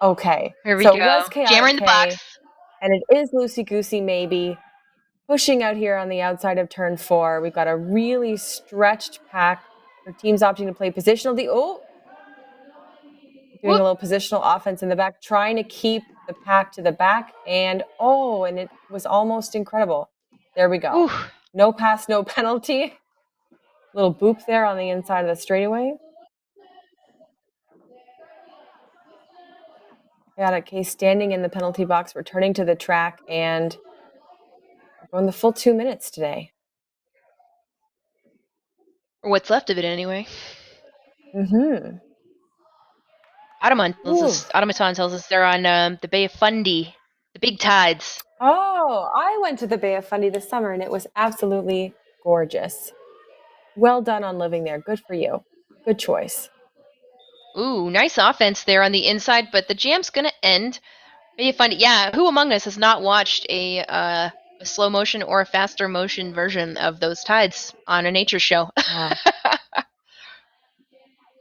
Okay. Here we so go. It was Chaotic Jammer in the K, box. and it is loosey goosey maybe. Pushing out here on the outside of turn 4. We've got a really stretched pack for teams opting to play positional. Doing a little positional offense in the back, trying to keep the pack to the back. And it was almost incredible. There we go. Ooh. No pass, no penalty. Little boop there on the inside of the straightaway. Chaotic K standing in the penalty box, returning to the track, and we're going the full 2 minutes today. Or what's left of it, anyway. Mm-hmm. Automaton tells us they're on the Bay of Fundy, the big tides. Oh, I went to the Bay of Fundy this summer, and it was absolutely gorgeous. Well done on living there. Good for you. Good choice. Ooh, nice offense there on the inside, but the jam's gonna end. Bay of Fundy. Yeah, who among us has not watched a slow motion or a faster motion version of those tides on a nature show?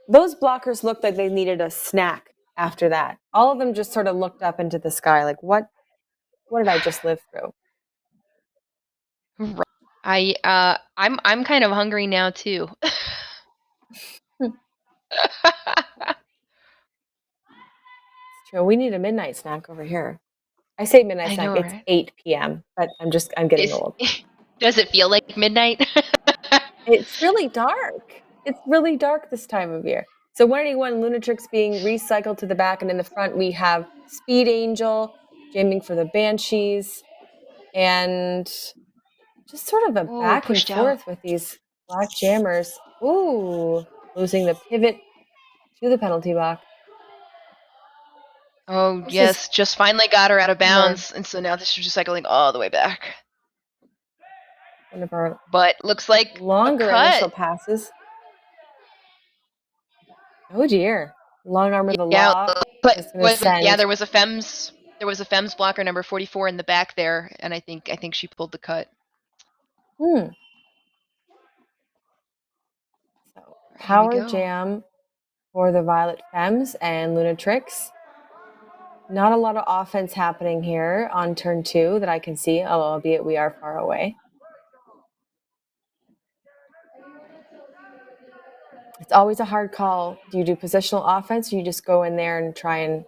Those blockers looked like they needed a snack after that. All of them just sort of looked up into the sky like, what did I just live through? I'm kind of hungry now too. It's true. We need a midnight snack over here. I say midnight snack. It's right? 8 p.m., but I'm getting old. Does it feel like midnight? It's really dark. It's really dark this time of year. So 181 Lunatrix being recycled to the back, and in the front we have Speed Angel jamming for the Banshees, and just sort of a back and forth with these black jammers. Ooh, losing the pivot to the penalty box. Oh, yes, just finally got her out of bounds, and so now this is just cycling all the way back. One of our looks like longer initial passes. Oh dear, long arm of the law. But there was a Femmes blocker number 44 in the back there, and I think she pulled the cut. So power jam for the Violet Femmes and Lunatrix. Not a lot of offense happening here on turn 2 that I can see, albeit we are far away. It's always a hard call. Do you do positional offense, or you just go in there and try and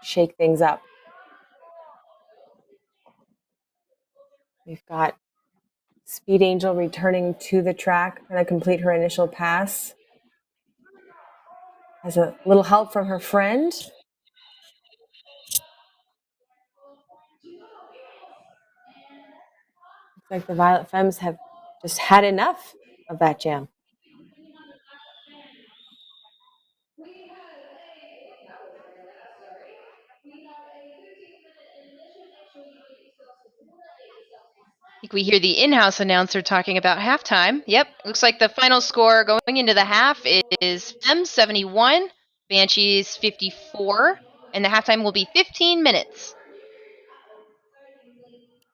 shake things up? We've got Speed Angel returning to the track, going to complete her initial pass. Has a little help from her friend. Looks like the Violet Femmes have just had enough of that jam. think we hear the in-house announcer talking about halftime. Yep, looks like the final score going into the half is Fems 71, Banshees 54, and the halftime will be 15 minutes.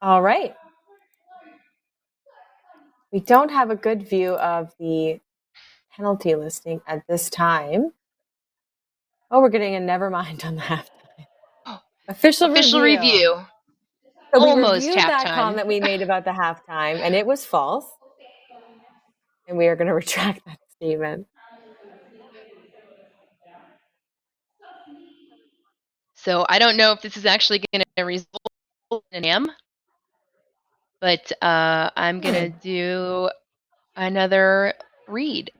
All right. We don't have a good view of the penalty listing at this time. Oh, we're getting a never mind on the halftime. Official review. So we Almost reviewed that halftime. comment we made about the halftime, and it was false. And we are going to retract that statement. So I don't know if this is actually going to result in an AM, but I'm going to do another read.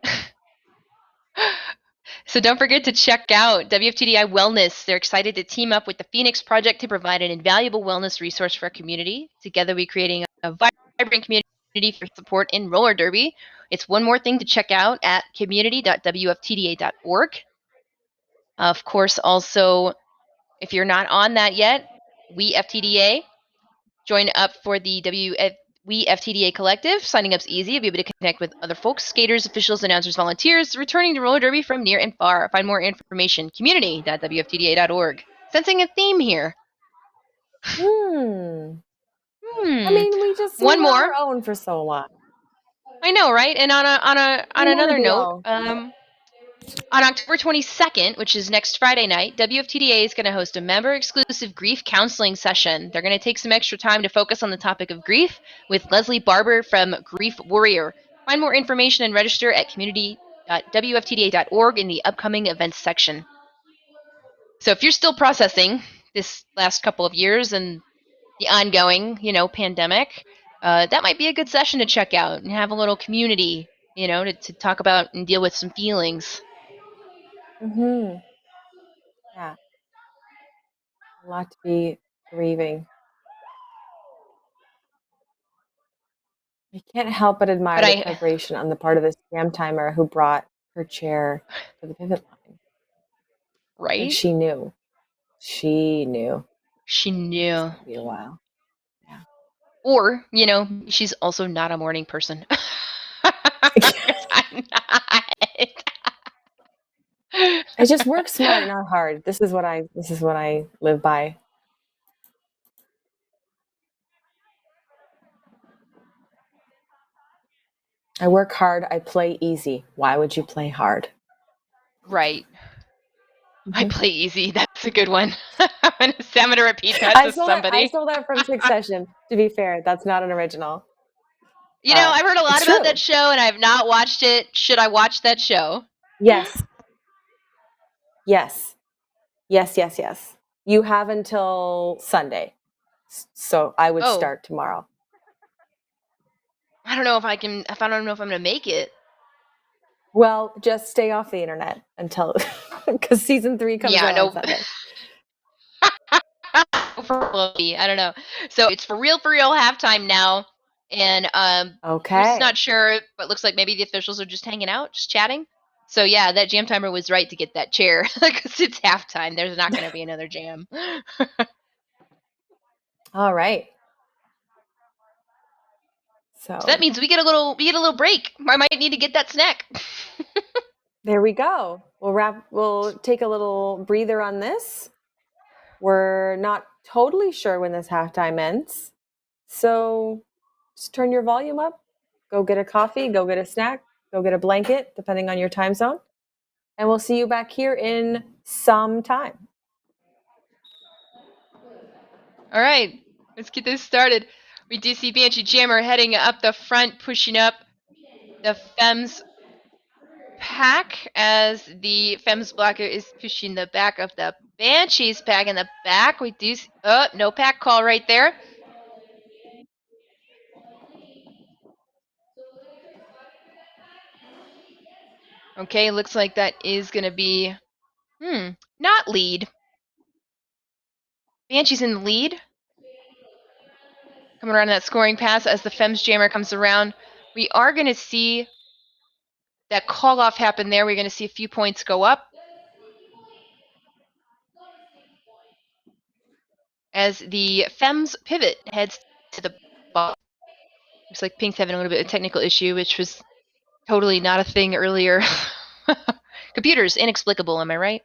So don't forget to check out WFTDI Wellness. They're excited to team up with the Phoenix Project to provide an invaluable wellness resource for our community. Together, we're creating a vibrant community for support in roller derby. It's one more thing to check out at community.wftda.org. Of course, also, if you're not on that yet, we FTDA, join up for the We FTDA Collective. Signing up's easy. You'll be able to connect with other folks, skaters, officials, announcers, volunteers, returning to roller derby from near and far. Find more information, community.wftda.org. Sensing a theme here. I mean, we one were on more. our own for so long. I know, right? And on another note, on October 22nd, which is next Friday night, WFTDA is going to host a member-exclusive grief counseling session. They're going to take some extra time to focus on the topic of grief with Leslie Barber from Grief Warrior. Find more information and register at community.wftda.org in the upcoming events section. So if you're still processing this last couple of years and the ongoing, pandemic, that might be a good session to check out and have a little community, to talk about and deal with some feelings. Yeah. A lot to be grieving. I can't help but admire the preparation on the part of this jam timer who brought her chair to the pivot line. Right? Like she knew. She knew. She knew. It's gonna be a while. Yeah. Or, she's also not a morning person. I'm not. I just work smart, not hard. This is what I live by. I work hard, I play easy. Why would you play hard? Right. I play easy. That's a good one. I'm going to repeat that to somebody. I stole that from Succession. To be fair, that's not an original. I've heard a lot about that show, and I have not watched it. Should I watch that show? Yes. Yes. Yes, yes, yes. You have until Sunday. So I would start tomorrow. I don't know if I can, I don't know if I'm going to make it. Well, just stay off the internet until, because season 3 comes out on Sunday. I don't know. So it's for real halftime now. And okay. I'm just not sure, but looks like maybe the officials are just hanging out, just chatting. So yeah, that jam timer was right to get that chair because it's halftime. There's not going to be another jam. All right. So that means we get a little break. I might need to get that snack. There we go. We'll take a little breather on this. We're not totally sure when this halftime ends. So just turn your volume up, go get a coffee, go get a snack, go get a blanket, depending on your time zone. And we'll see you back here in some time. All right, let's get this started. We do see Banshee Jammer heading up the front, pushing up the Fems pack as the Fems blocker is pushing the back of the Banshees pack in the back. We do see, no pack call right there. Okay, looks like that is going to be, not lead. Banshee's in the lead. Coming around that scoring pass as the Fems Jammer comes around. We are going to see that call off happen there. We're going to see a few points go up as the Fems pivot heads to the ball. Looks like Pink's having a little bit of technical issue, which was totally not a thing earlier. Computers, inexplicable, am I right?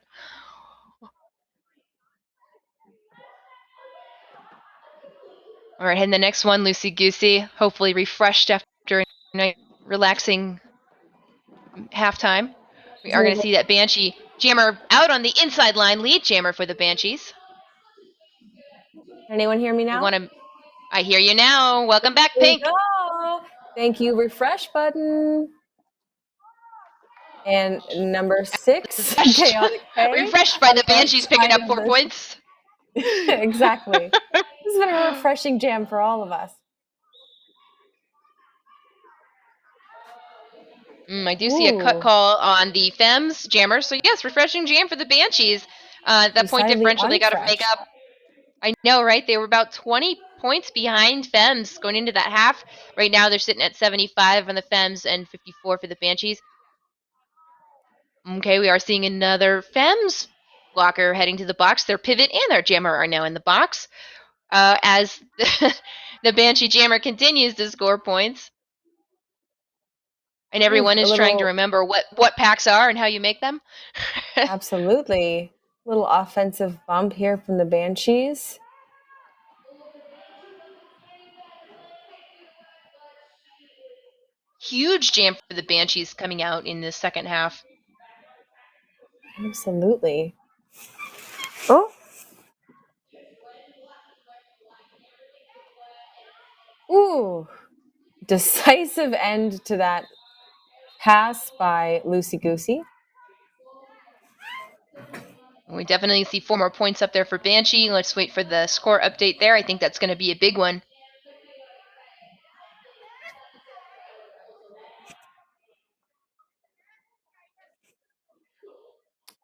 All right, and the next one, Lucy Goosey, hopefully refreshed after a nice relaxing halftime. We are going to see that Banshee jammer out on the inside line, lead jammer for the Banshees. Anyone hear me now? I hear you now. Welcome back, There Pink. we go. Thank you. Refresh button. And number 6, Chaotic Pay. Refreshed by the Banshees picking up 4 points. Exactly. This has been a refreshing jam for all of us. I do see a cut call on the Femmes jammer. So yes, refreshing jam for the Banshees. That point differential they got to make up. I know, right? They were about 20 points behind Femmes going into that half. Right now they're sitting at 75 on the Femmes and 54 for the Banshees. Okay, we are seeing another Femmes blocker heading to the box. Their pivot and their jammer are now in the box. As the Banshee jammer continues to score points. And everyone is trying to remember what packs are and how you make them. Absolutely. Little offensive bump here from the Banshees. Huge jam for the Banshees coming out in the second half. Absolutely. Oh. Ooh. Decisive end to that pass by Lucy Goosey. We definitely see 4 more points up there for Banshee. Let's wait for the score update there. I think that's going to be a big one.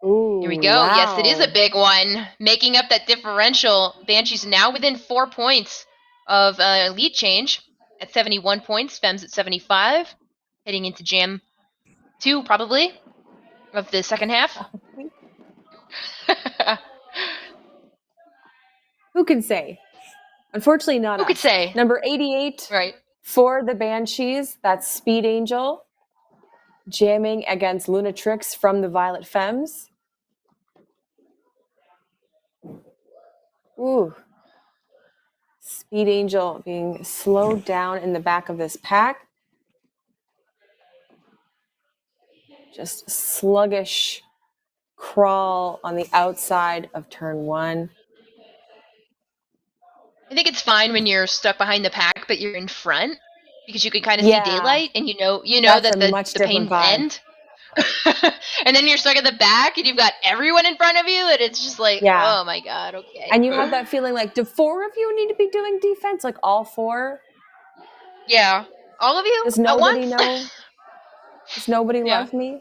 Ooh, here we go. Wow. Yes, it is a big one. Making up that differential. Banshee's now within 4 points of lead change at 71 points. Femmes at 75. Heading into Jam 2, probably, of the second half. Who can say? Unfortunately, not us. Who could say? Number 88 for the Banshees. That's Speed Angel jamming against Lunatrix from the Violet Femmes. Ooh. Speed Angel being slowed down in the back of this pack. Just sluggish crawl on the outside of turn 1. I think it's fine when you're stuck behind the pack, but you're in front because you can kind of see daylight and you know that the pain will end. And then you're stuck at the back and you've got everyone in front of you and it's just like, oh my God, okay. And you have that feeling like, do 4 of you need to be doing defense? Like all 4? Yeah. All of you Does nobody at once? know? Does nobody love me?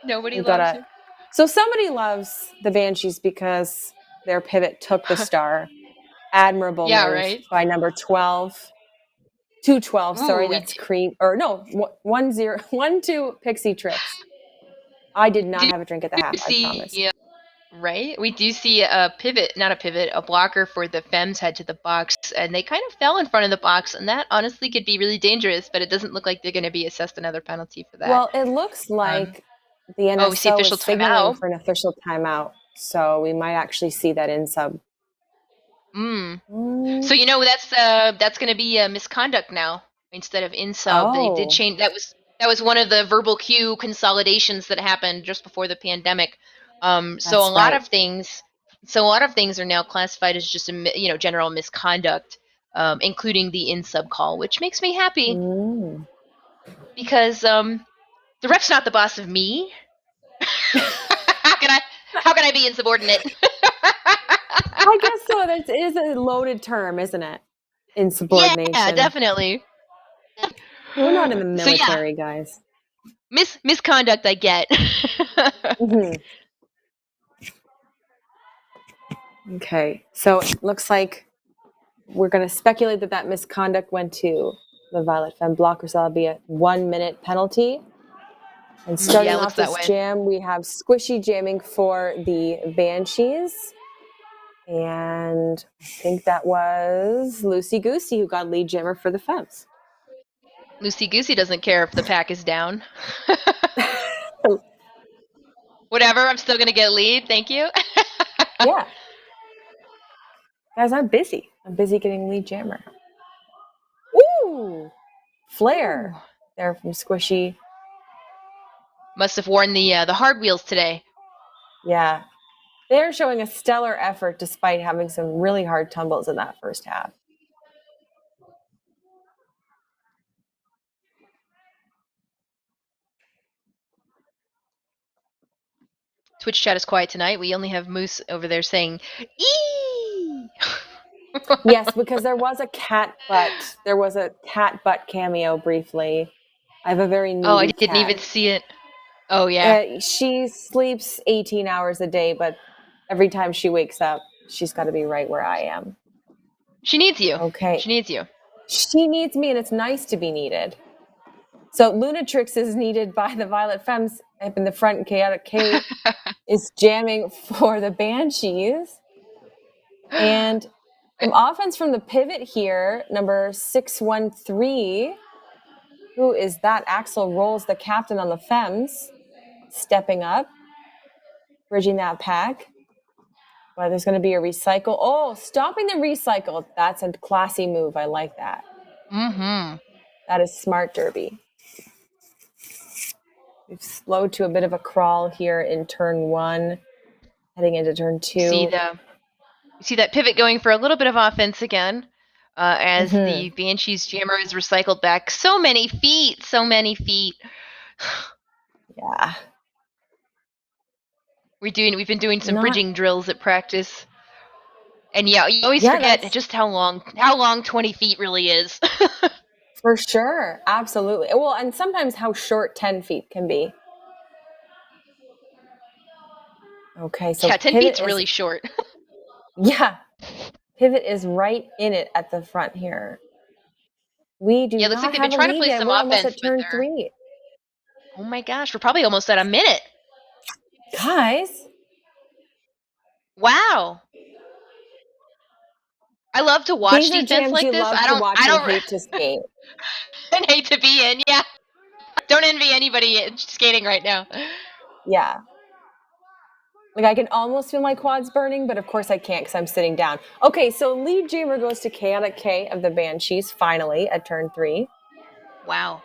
Nobody loves you. So somebody loves the Banshees because their pivot took the star. Admirable move by number 12. 212, sorry, that's Cream. Or no, 1-2 Pixie Tricks. I did not have a drink at the half, I promise. Yeah. Right? We do see a blocker for the Femmes head to the box, and they kind of fell in front of the box, and that honestly could be really dangerous, but it doesn't look like they're going to be assessed another penalty for that. Well, it looks like the NSO is signaling for an official timeout, so we might actually see that in sub. So that's going to be a misconduct now instead of in sub. They did change. That was one of the verbal cue consolidations that happened just before the pandemic. So a lot of things are now classified as just general misconduct, including the in sub call, which makes me happy because the ref's not the boss of me. How can I be insubordinate? I guess so. That is a loaded term, isn't it? Insubordination. Yeah, definitely. We're not in the military, guys. Misconduct, I get. Okay, so it looks like we're going to speculate that misconduct went to the Violet Femme blockers. That'll be a 1-minute penalty. And starting off this jam, we have Squishy jamming for the Banshees. And I think that was Lucy Goosey who got lead jammer for the Femmes. Lucy Goosey doesn't care if the pack is down. Whatever, I'm still going to get lead. Thank you. Yeah. Guys, I'm busy. I'm busy getting lead jammer. Ooh! Flare. Ooh. There from Squishy. Must have worn the hard wheels today. Yeah. They're showing a stellar effort despite having some really hard tumbles in that first half. Twitch chat is quiet tonight. We only have Moose over there saying, "Eee!" Yes, because there was a cat butt. There was a cat butt cameo briefly. I have a very needy Oh, I cat. didn't even see it. Oh, yeah. She sleeps 18 hours a day, but every time she wakes up, she's got to be right where I am. She needs you. Okay. She needs you. She needs me, and it's nice to be needed. So Lunatrix is needed by the Violet Femmes up in the front. Chaotic K is jamming for the Banshees. And some offense from the pivot here, number 613. Who is that? Axel Rolls, the captain on the Femmes, stepping up, bridging that pack. Well, there's going to be a recycle. Oh, stopping the recycle. That's a classy move. I like that. Mm-hmm. That is smart, Derby. We've slowed to a bit of a crawl here in turn 1, heading into turn 2. You see that pivot going for a little bit of offense again, as the Banshees jammer is recycled back so many feet. Yeah. We've been doing some bridging drills at practice. And yeah, you always forget just how long 20 feet really is. For sure. Absolutely. Well, and sometimes how short 10 feet can be. Okay, so yeah, 10 feet's really short. Yeah. Pivot is right in it at the front here. We do looks not like they've have been a trying to lead play yet. some We're offense, almost at turn 3. Oh my gosh, we're probably almost at a minute. Guys. Wow. I love to watch These are defense jams like you this. love to watch and hate to skate. And hate to be in, yeah. Don't envy anybody skating right now. Yeah. Like, I can almost feel my quads burning, but of course I can't because I'm sitting down. Okay, so lead jammer goes to Chaotic K of the Banshees, finally, at turn 3. Wow.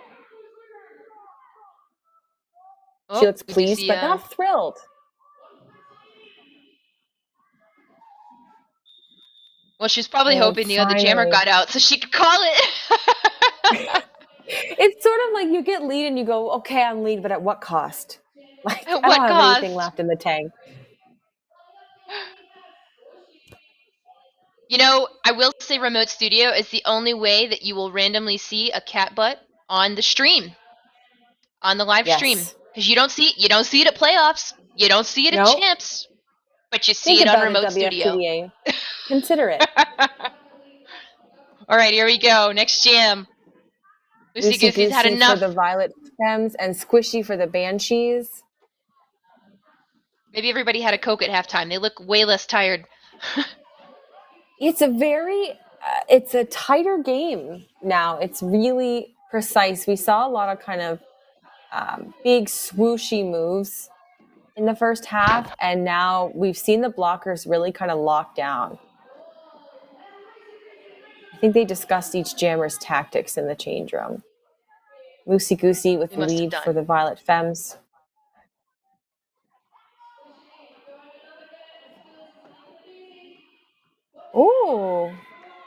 She looks pleased, but not thrilled. Well, she's probably hoping the jammer got out so she could call it. It's sort of like you get lead and you go, okay, I'm lead, but at what cost? Like, At I what don't have cost? anything left in the tank. You know, I will say Remote Studio is the only way that you will randomly see a cat butt on the stream. On the live stream. Because you don't see it at playoffs. You don't see it at champs. But you see it on Remote Studio. Consider it. All right, here we go. Next jam. Lucy Goosey's had enough. For the Violet Femmes and Squishy for the Banshees. Maybe everybody had a Coke at halftime. They look way less tired. It's a tighter game now. It's really precise. We saw a lot of kind of big swooshy moves in the first half, and now we've seen the blockers really kind of lock down. I think they discussed each jammer's tactics in the change room. Lucy Goosey with the lead for the Violet Femmes. Ooh.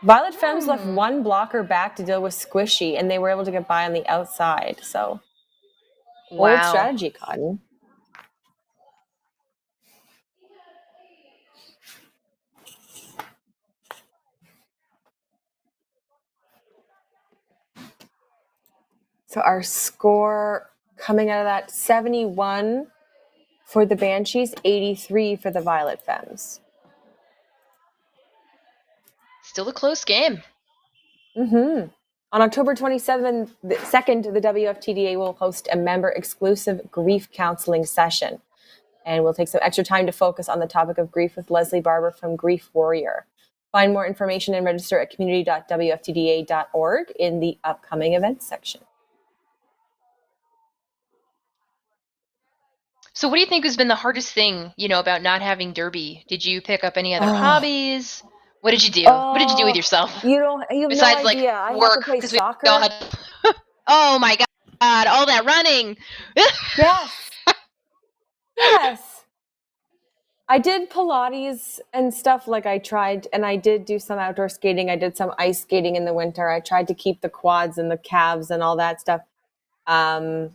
Violet Femmes left one blocker back to deal with Squishy, and they were able to get by on the outside. So, Old strategy, Cotton. So our score coming out of that, 71 for the Banshees, 83 for the Violet Femmes. Still a close game. Mm-hmm. On October 27th, the 2nd, the WFTDA will host a member-exclusive grief counseling session. And we'll take some extra time to focus on the topic of grief with Leslie Barber from Grief Warrior. Find more information and register at community.wftda.org in the upcoming events section. So what do you think has been the hardest thing, about not having Derby? Did you pick up any other Oh, hobbies? What did you do? What did you do with yourself? you have no Besides, like, idea. I have to work, play because we all soccer. had. Oh my God, all that running. Yes. Yes. I did Pilates and stuff. Like I tried, and I did do some outdoor skating. I did some ice skating in the winter. I tried to keep the quads and the calves and all that stuff. Um,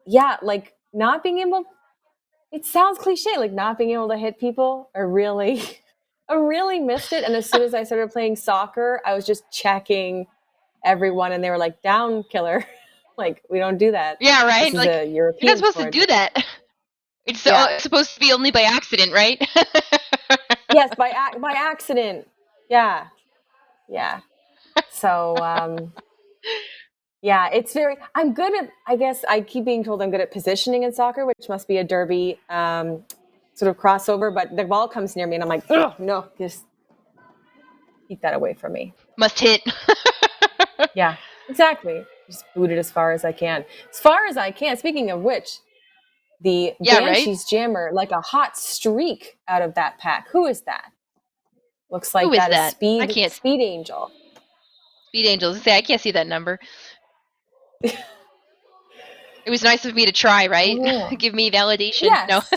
yeah, like not being able, it sounds cliche, like not being able to hit people. I really missed it. And as soon as I started playing soccer, I was just checking everyone, and they were like, "Down, killer." Like, we don't do that. Yeah, right. This is Like, a you're not European supposed to sport. do that. It's Yeah. supposed to be only by accident, right? Yes, by accident. Yeah. Yeah. So, yeah, it's very. I'm good at. I guess I keep being told I'm good at positioning in soccer, which must be a Derby sort of crossover. But the ball comes near me, and I'm like, "Ugh, no, just keep that away from me." Must hit. Yeah, exactly. Just boot it as far as I can. As far as I can. Speaking of which, the Yeah, right? Banshees Jammer, like a hot streak out of that pack. Who is that? Looks Who like is that is that? I Speed can't. Speed Angel. Speed Angels. Say, I can't see that number. It was nice of me to try, right? Oh, Give me validation. No. yes.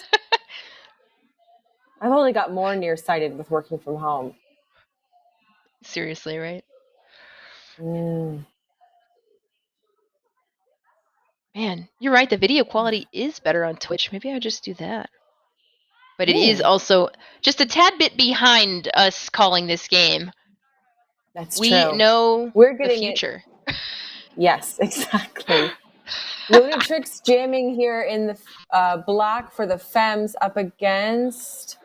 I've only got more nearsighted with working from home. Seriously, right? Mm. Man, you're right. The video quality is better on Twitch. Maybe I'll just do that. But it is Mm, also just a tad bit behind us calling this game. that's We true. know We're the getting it. future. Yes, exactly. Lunatrix jamming here in the black for the Femmes up against.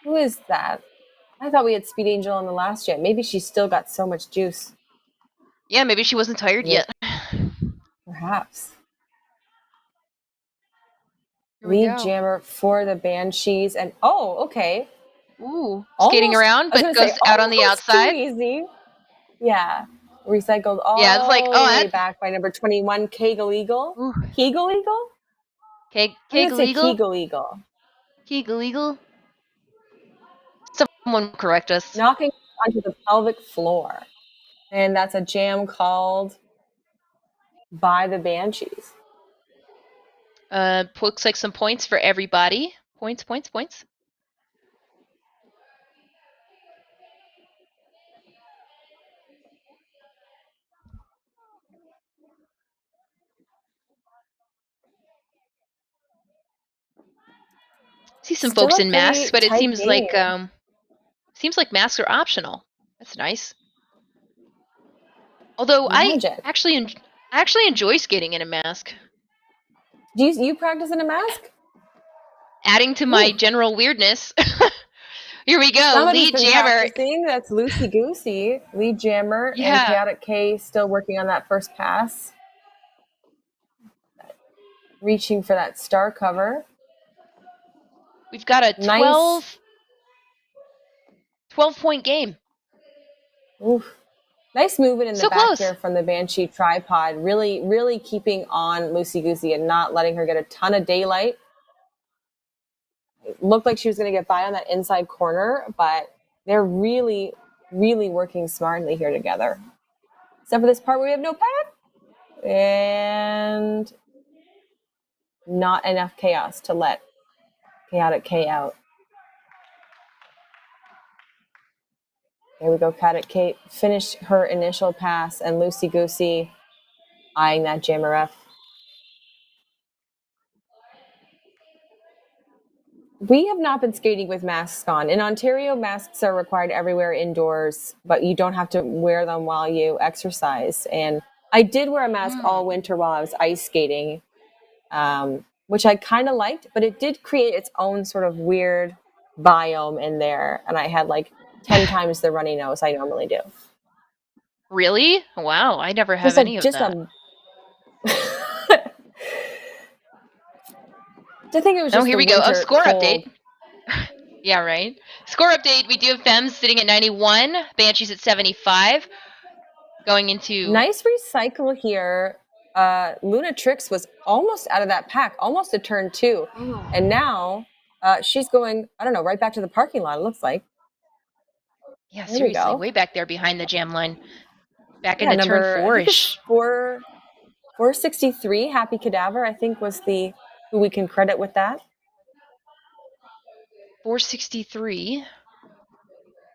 Who is that? I thought we had Speed Angel on the last jam. Maybe she's still got so much juice. Yeah, maybe she wasn't tired Yeah, yet. perhaps. Here we Lead go. jammer for the Banshees. And oh, okay. Ooh, skating Almost, around, I was but going to say, goes out on the almost too outside. easy. Yeah. Recycled Yeah, it's like, all oh, the way that. back by number 21, Kegel Eagle. Ooh, Kegel Eagle? I'm going to Kegel say Eagle? Kegel Eagle. Kegel Eagle? Someone correct us. Knocking onto the pelvic floor. And that's a jam called by the Banshees. Looks like some points for everybody. Points, points, points. See some Still folks a in masks, pretty but it tight seems like game. masks are optional. That's nice. Although Magic. I actually enjoy skating in a mask. Do you practice in a mask? Adding to my Ooh. general weirdness. Here we go. Somebody's Lead been jammer. practicing. That's Lucy Goosey, lead jammer, and Yeah. Chaotic K still working on that first pass. Reaching for that star cover. We've got a Nice. 12-point game. Oof. Nice movement in the So back close. here from the Banshee tripod. Really, really keeping on Lucy Goosey and not letting her get a ton of daylight. It looked like she was going to get by on that inside corner, but they're really, really working smartly here together. Except for this part where we have no pad and not enough chaos to let Chaotic K out. There we go. Chaotic K finished her initial pass, and Lucy Goosey eyeing that jammer F. We have not been skating with masks on. In Ontario, masks are required everywhere indoors, but you don't have to wear them while you exercise. And I did wear a mask all winter while I was ice skating, which I kind of liked, but it did create its own sort of weird biome in there. And I had like 10 times the runny nose I normally do. Really? Wow, I never have Just a, any of just that. a, I think it was Oh, just here the we go. Oh, winter score cold. update. Yeah, right. Score update. We do have Femmes sitting at 91, Banshees at 75. Going into Nice recycle here Luna Trix was almost out of that pack, almost to turn 2. Oh. And now she's going, I don't know, right back to the parking lot, it looks like. Yeah, There we seriously, go. way back there behind the jam line. Back Yeah, into turn number, I think it's 4-ish. 463, Happy Cadaver, I think was who we can credit with that. 463.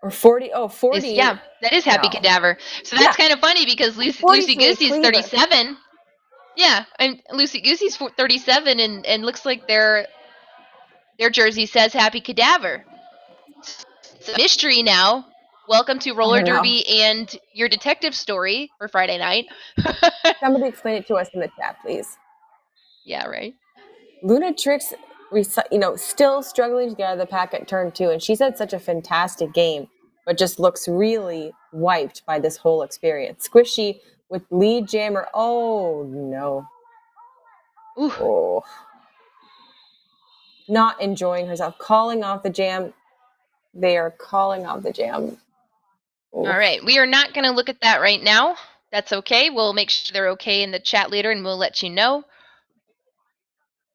Or 40, 40. Yeah, that is Happy No. Cadaver. So that's kind of funny because Lucy 43, Goosey's Cleaver. 37. Yeah, and Lucy Goosey's 37, and looks like their jersey says Happy Cadaver. It's a mystery now. Welcome to Roller Derby and your detective story for Friday night. Somebody explain it to us in the chat, please. Yeah, right. Luna Trix, still struggling to get out of the pack at turn 2, and she's had such a fantastic game, but just looks really wiped by this whole experience. Squishy with lead jammer. Oh no. Ooh. Oh. Not enjoying herself. Calling off the jam. They are calling off the jam. All right, we are not going to look at that right now. That's okay. We'll make sure they're okay in the chat later, and we'll let you know.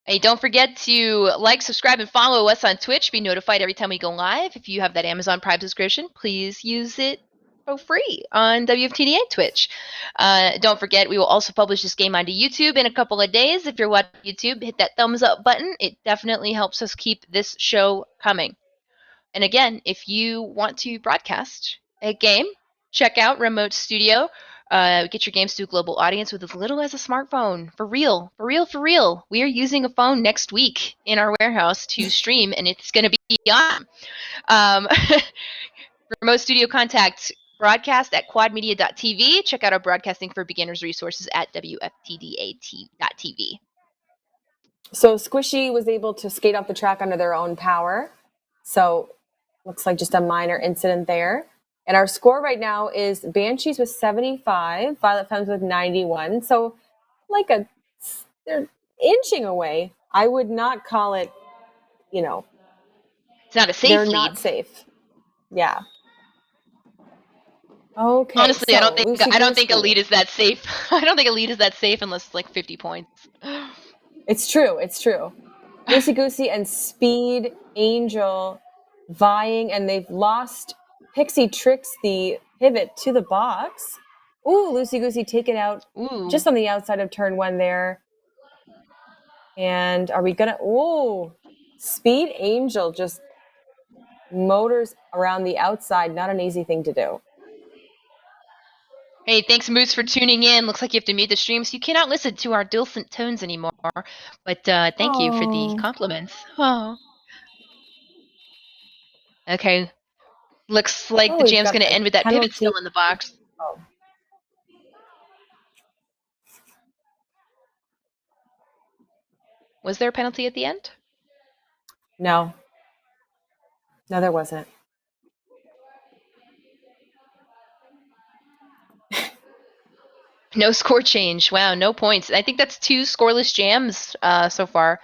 Hey, don't forget to like, subscribe, and follow us on Twitch. Be notified every time we go live. If you have that Amazon Prime subscription, please use it for free on WFTDA Twitch. Don't forget, we will also publish this game onto YouTube in a couple of days. If you're watching YouTube, hit that thumbs up button. It definitely helps us keep this show coming. And again, if you want to broadcast a game, check out Remote Studio. Get your games to a global audience with as little as a smartphone. For real. We are using a phone next week in our warehouse to stream, and it's going to be on. Remote Studio contact broadcast at quadmedia.tv. Check out our Broadcasting for Beginners resources at wftdat.tv. So Squishy was able to skate off the track under their own power. So looks like just a minor incident there. And our score right now is Banshees with 75, Violet Femmes with 91. So they're inching away. I would not call it, it's not a safe they're lead. not safe. Yeah. Okay. Honestly, so I don't think a lead is that safe. I don't think a lead is that safe unless it's like 50 points. It's true. Loosey Goosey and Speed Angel vying, and they've lost Pixie Tricks the pivot to the box. Ooh, Loosey Goosey taken out just on the outside of turn 1 there. And are we gonna? Ooh, Speed Angel just motors around the outside. Not an easy thing to do. Hey, thanks, Moose, for tuning in. Looks like you have to mute the stream, so you cannot listen to our dulcet tones anymore. But thank you for the compliments. Oh. Okay. Looks like the jam's going to end with that pivot still in the box. Oh. Was there a penalty at the end? No, there wasn't. No score change. Wow, no points. I think that's 2 scoreless jams so far.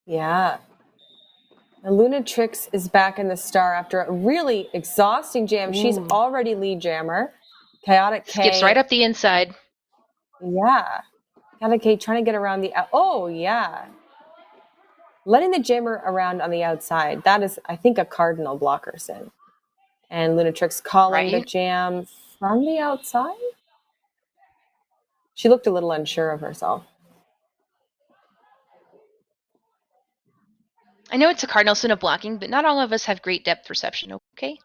Yeah. And Luna Trix is back in the star after a really exhausting jam. Ooh. She's already lead jammer. Chaotic K skips right up the inside. Yeah. Chaotic K trying to get around the... Oh, yeah. Letting the jammer around on the outside. That is, I think, a cardinal blocker sin. And Luna Trix calling the jam from the outside? She looked a little unsure of herself. I know it's a cardinal sin of blocking, but not all of us have great depth perception, okay?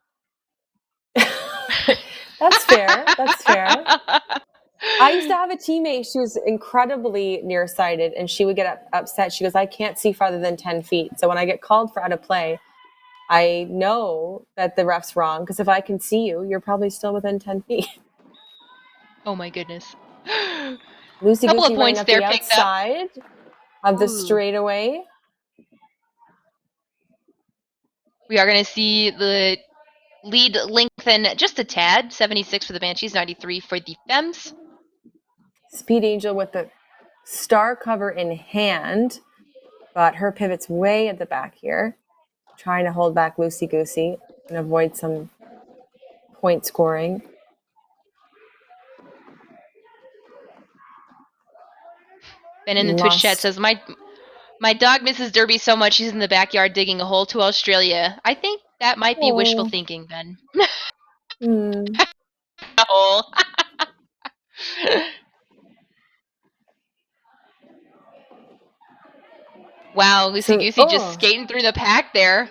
That's fair. I used to have a teammate, she was incredibly nearsighted, and she would get upset. She goes, I can't see farther than 10 feet. So when I get called for out of play, I know that the ref's wrong, because if I can see you, you're probably still within 10 feet. Oh my goodness. Loosey Goosey running up the outside of the straightaway. We are going to see the lead lengthen just a tad. 76 for the Banshees, 93 for the Femmes. Speed Angel with the star cover in hand, but her pivot's way at the back here, trying to hold back Loosey Goosey and avoid some point scoring. Ben in the Twitch chat says, my dog misses Derby so much she's in the backyard digging a hole to Australia. I think that might be wishful thinking, Ben. A hole. Wow, Lucy Goosey just skating through the pack there.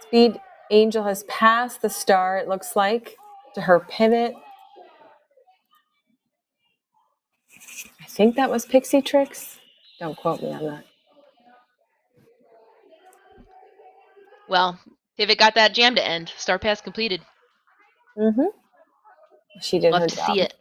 Speed Angel has passed the star, it looks like, to her pivot. I think that was Pixie Tricks. Don't quote me on that. Well, Pivot got that jam to end. Star pass completed. Mm-hmm. She did Love her to job. see it.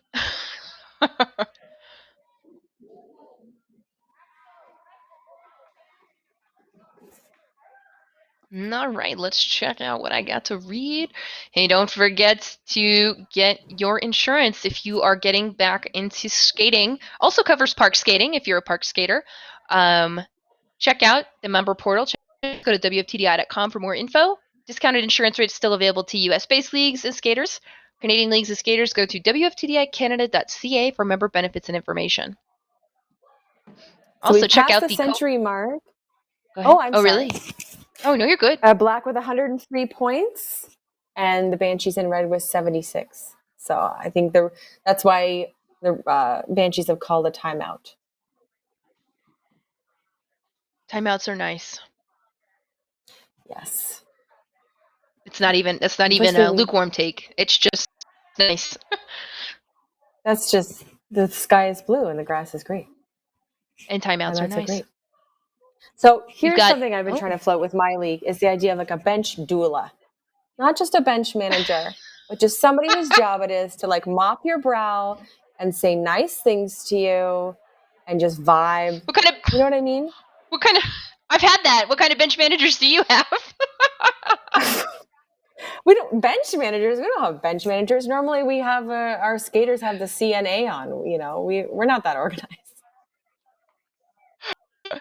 All right, let's check out what I got to read. Hey, don't forget to get your insurance if you are getting back into skating. Also covers park skating if you're a park skater. Check out the member portal. Go to WFTDI.com for more info. Discounted insurance rates still available to US-based leagues and skaters. Canadian leagues and skaters, go to WFTDICanada.ca for member benefits and information. So also, check out the century mark. Go ahead. I'm sorry. Really? Oh, no, you're good. Black with 103 points, and the Banshees in red with 76. So I think that's why the Banshees have called a timeout. Timeouts are nice. Yes. It's not even a lukewarm take. It's just nice. That's just the sky is blue and the grass is green. And timeouts are nice. Great. So here's something I've been trying to float with my league is the idea of like a bench doula. Not just a bench manager, but just somebody whose job it is to like mop your brow and say nice things to you and just vibe. You know what I mean? I've had that. What kind of bench managers do you have? We don't bench managers. We don't have bench managers. Normally we have our skaters have the CNA on, you know, we're not that organized.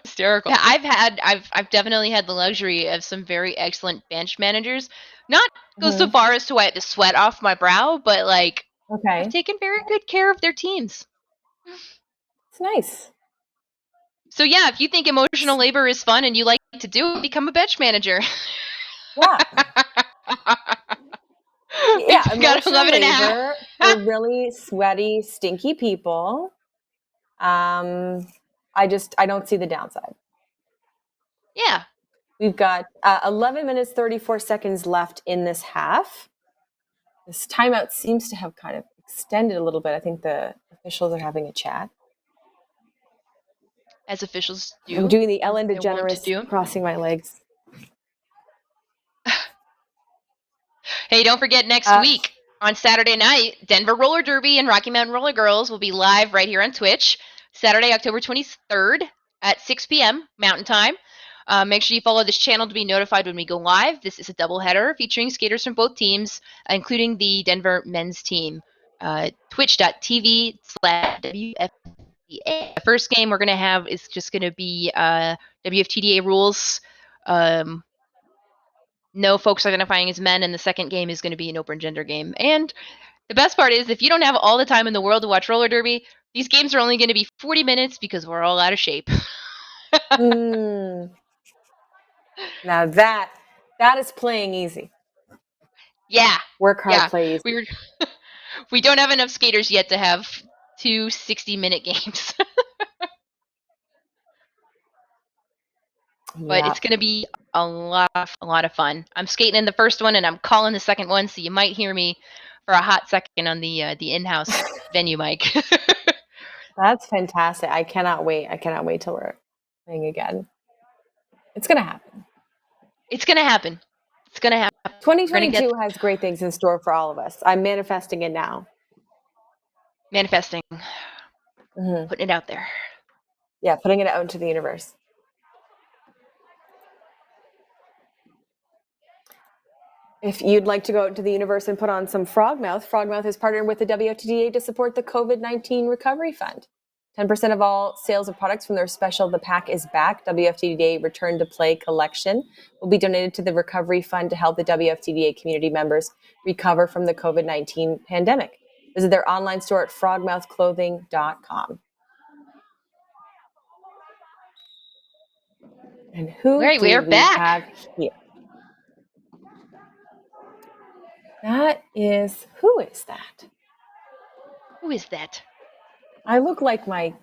Hysterical. Yeah, I've definitely had the luxury of some very excellent bench managers. Not go so far as to wipe the sweat off my brow, but like I've taken very good care of their teams. It's nice. So yeah, if you think emotional labor is fun and you like to do it, become a bench manager. Yeah. Yeah, emotional labor for really sweaty, stinky people. I don't see the downside. Yeah. We've got 11 minutes, 34 seconds left in this half. This timeout seems to have kind of extended a little bit. I think the officials are having a chat. As officials do. I'm doing the Ellen DeGeneres crossing my legs. Hey, don't forget next week on Saturday night, Denver Roller Derby and Rocky Mountain Roller Girls will be live right here on Twitch. Saturday, October 23rd at 6 p.m. Mountain Time. Make sure you follow this channel to be notified when we go live. This is a doubleheader featuring skaters from both teams, including the Denver men's team. Twitch.tv/WFTDA. The first game we're going to have is just going to be WFTDA rules. No folks identifying as men, and the second game is going to be an open gender game. And the best part is, if you don't have all the time in the world to watch roller derby, these games are only going to be 40 minutes because we're all out of shape. Now that is playing easy. Yeah. Work hard, play easy. We don't have enough skaters yet to have 2 60-minute games. But it's going to be a lot of fun. I'm skating in the first one, and I'm calling the second one, so you might hear me for a hot second on the in-house venue mic. That's fantastic. I cannot wait. Till we're playing again. It's going to happen. It's going to happen. 2022 has great things in store for all of us. I'm manifesting it now. Manifesting. Putting it out there. Yeah, putting it out into the universe. If you'd like to go out to the universe and put on some Frogmouth, Frogmouth has partnered with the WFTDA to support the COVID-19 Recovery Fund. 10% of all sales of products from their special The Pack is Back WFTDA Return to Play collection will be donated to the Recovery Fund to help the WFTDA community members recover from the COVID-19 pandemic. Visit their online store at frogmouthclothing.com. And who Right, we do are we back. have here? That is, who is that? Who is that? I look like my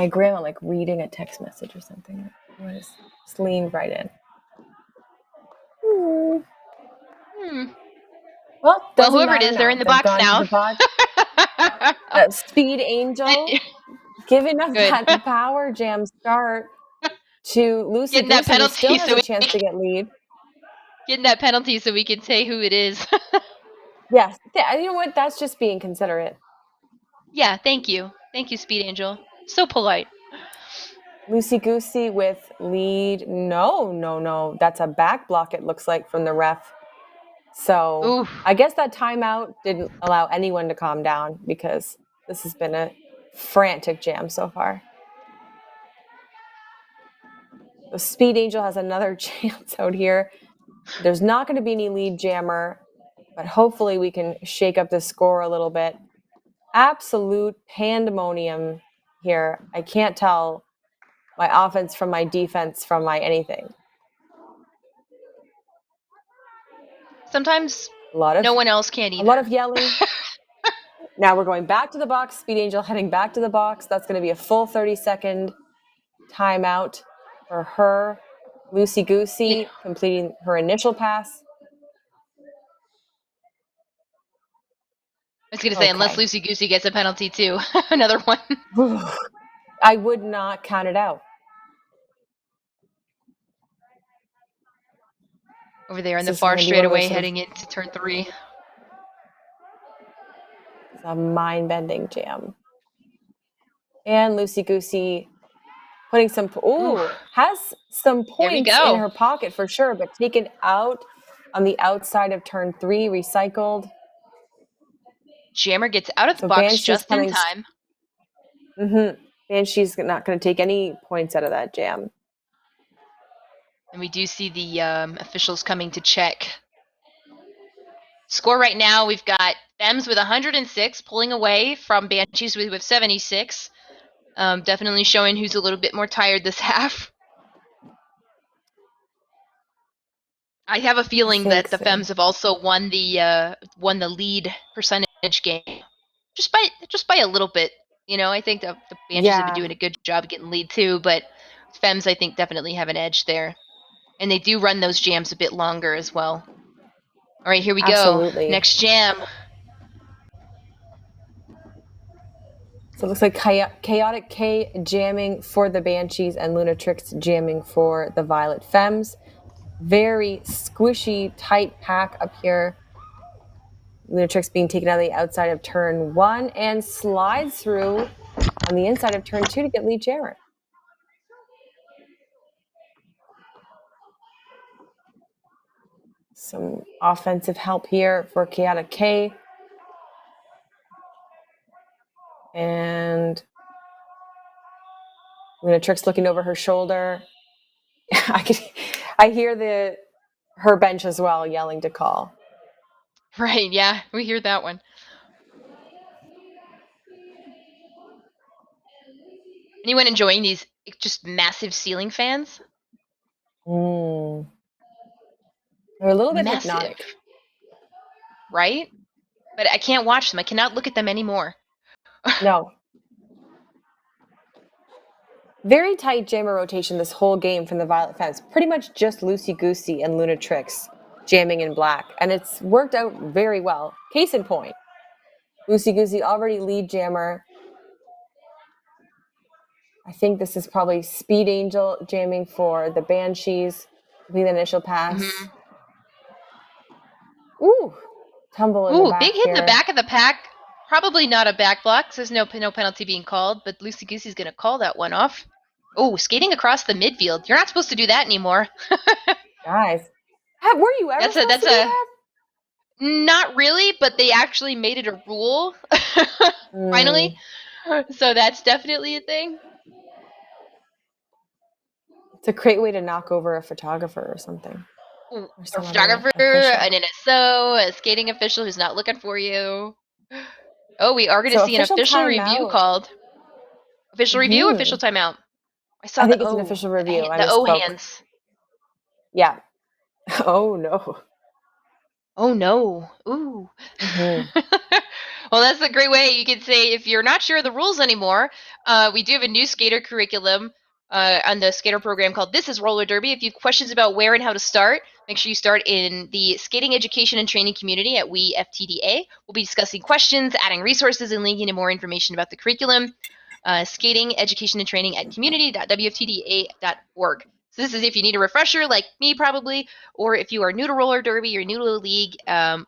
grandma, like reading a text message or something. Just leaned right in. Hmm. Well, Well, doesn't whoever it matter is, they're now. in the They've box gone to now. the box. That Speed Angel giving us Good. that power jam start to Lucy Getting that Goosey, who still penalty has so a chance to get lead. getting that penalty so we can say who it is. Yes. You know what? That's just being considerate. Yeah, thank you. Thank you, Speed Angel. So polite. Lucy Goosey with lead. No. That's a back block, it looks like, from the ref. So Ooh. I guess that timeout didn't allow anyone to calm down because this has been a frantic jam so far. The Speed Angel has another chance out here. There's not going to be any lead jammer, but hopefully we can shake up the score a little bit. Absolute pandemonium here. I can't tell my offense from my defense from my anything. Sometimes No one else can either. A lot of yelling. Now we're going back to the box. Speed Angel heading back to the box. That's going to be a full 30-second timeout for her. Lucy Goosey completing her initial pass. I was going to say, unless Lucy Goosey gets a penalty too. Another one. I would not count it out. Over there in the far straightaway heading into turn 3. It's a mind-bending jam. And Lucy Goosey putting some, has some points in her pocket for sure, but taken out on the outside of turn 3, recycled. Jammer gets out of the box just in time. Banshee's not going to take any points out of that jam. And we do see the officials coming to check. Score right now, we've got Femmes with 106, pulling away from Banshees with 76. Definitely showing who's a little bit more tired this half. I have a feeling that the Femmes have also won the lead percentage game, just by a little bit. You know, I think the Banshees have been doing a good job getting lead too, but Femmes, I think, definitely have an edge there, and they do run those jams a bit longer as well. All right, here we go. Next jam. So it looks like Chaotic K jamming for the Banshees and Lunatrix jamming for the Violet Femmes. Very squishy, tight pack up here. Lunatrix being taken out of the outside of turn 1 and slides through on the inside of turn 2 to get lead jammer. Some offensive help here for Chaotic K. And Lunatrix looking over her shoulder. I hear her bench as well yelling to call. Right, yeah, we hear that one. Anyone enjoying these just massive ceiling fans? They're a little bit hypnotic. Right? But I can't watch them. I cannot look at them anymore. No. Very tight jammer rotation this whole game from the Violet Femmes. Pretty much just Lucy Goosey and Lunatrix jamming in black. And it's worked out very well. Case in point. Lucy Goosey already lead jammer. I think this is probably Speed Angel jamming for the Banshees. The initial pass. Ooh. Tumble in the back big hit here. In the back of the pack. Probably not a back block, so there's no penalty being called, but Lucy Goosey's going to call that one off. Oh, skating across the midfield. You're not supposed to do that anymore. Guys. Were you ever supposed to do that? Not really, but they actually made it a rule. Finally. So that's definitely a thing. It's a great way to knock over a photographer or something. Or a photographer, an NSO, a skating official who's not looking for you. Oh, we are going to see an official review called. Official review, official timeout. I saw I the think it's an O. official review. I The O misspoke. hands. Yeah. Oh no. Oh no. Ooh. Mhm. Well, that's a great way. You could say if you're not sure of the rules anymore, we do have a new skater curriculum on the skater program called This is Roller Derby. If you have questions about where and how to start, make sure you start in the skating education and training community at We FTDA. We'll be discussing questions, adding resources, and linking to more information about the curriculum. Skating education and training at community.wftda.org. So this is if you need a refresher, like me probably, or if you are new to roller derby, you're new to the league,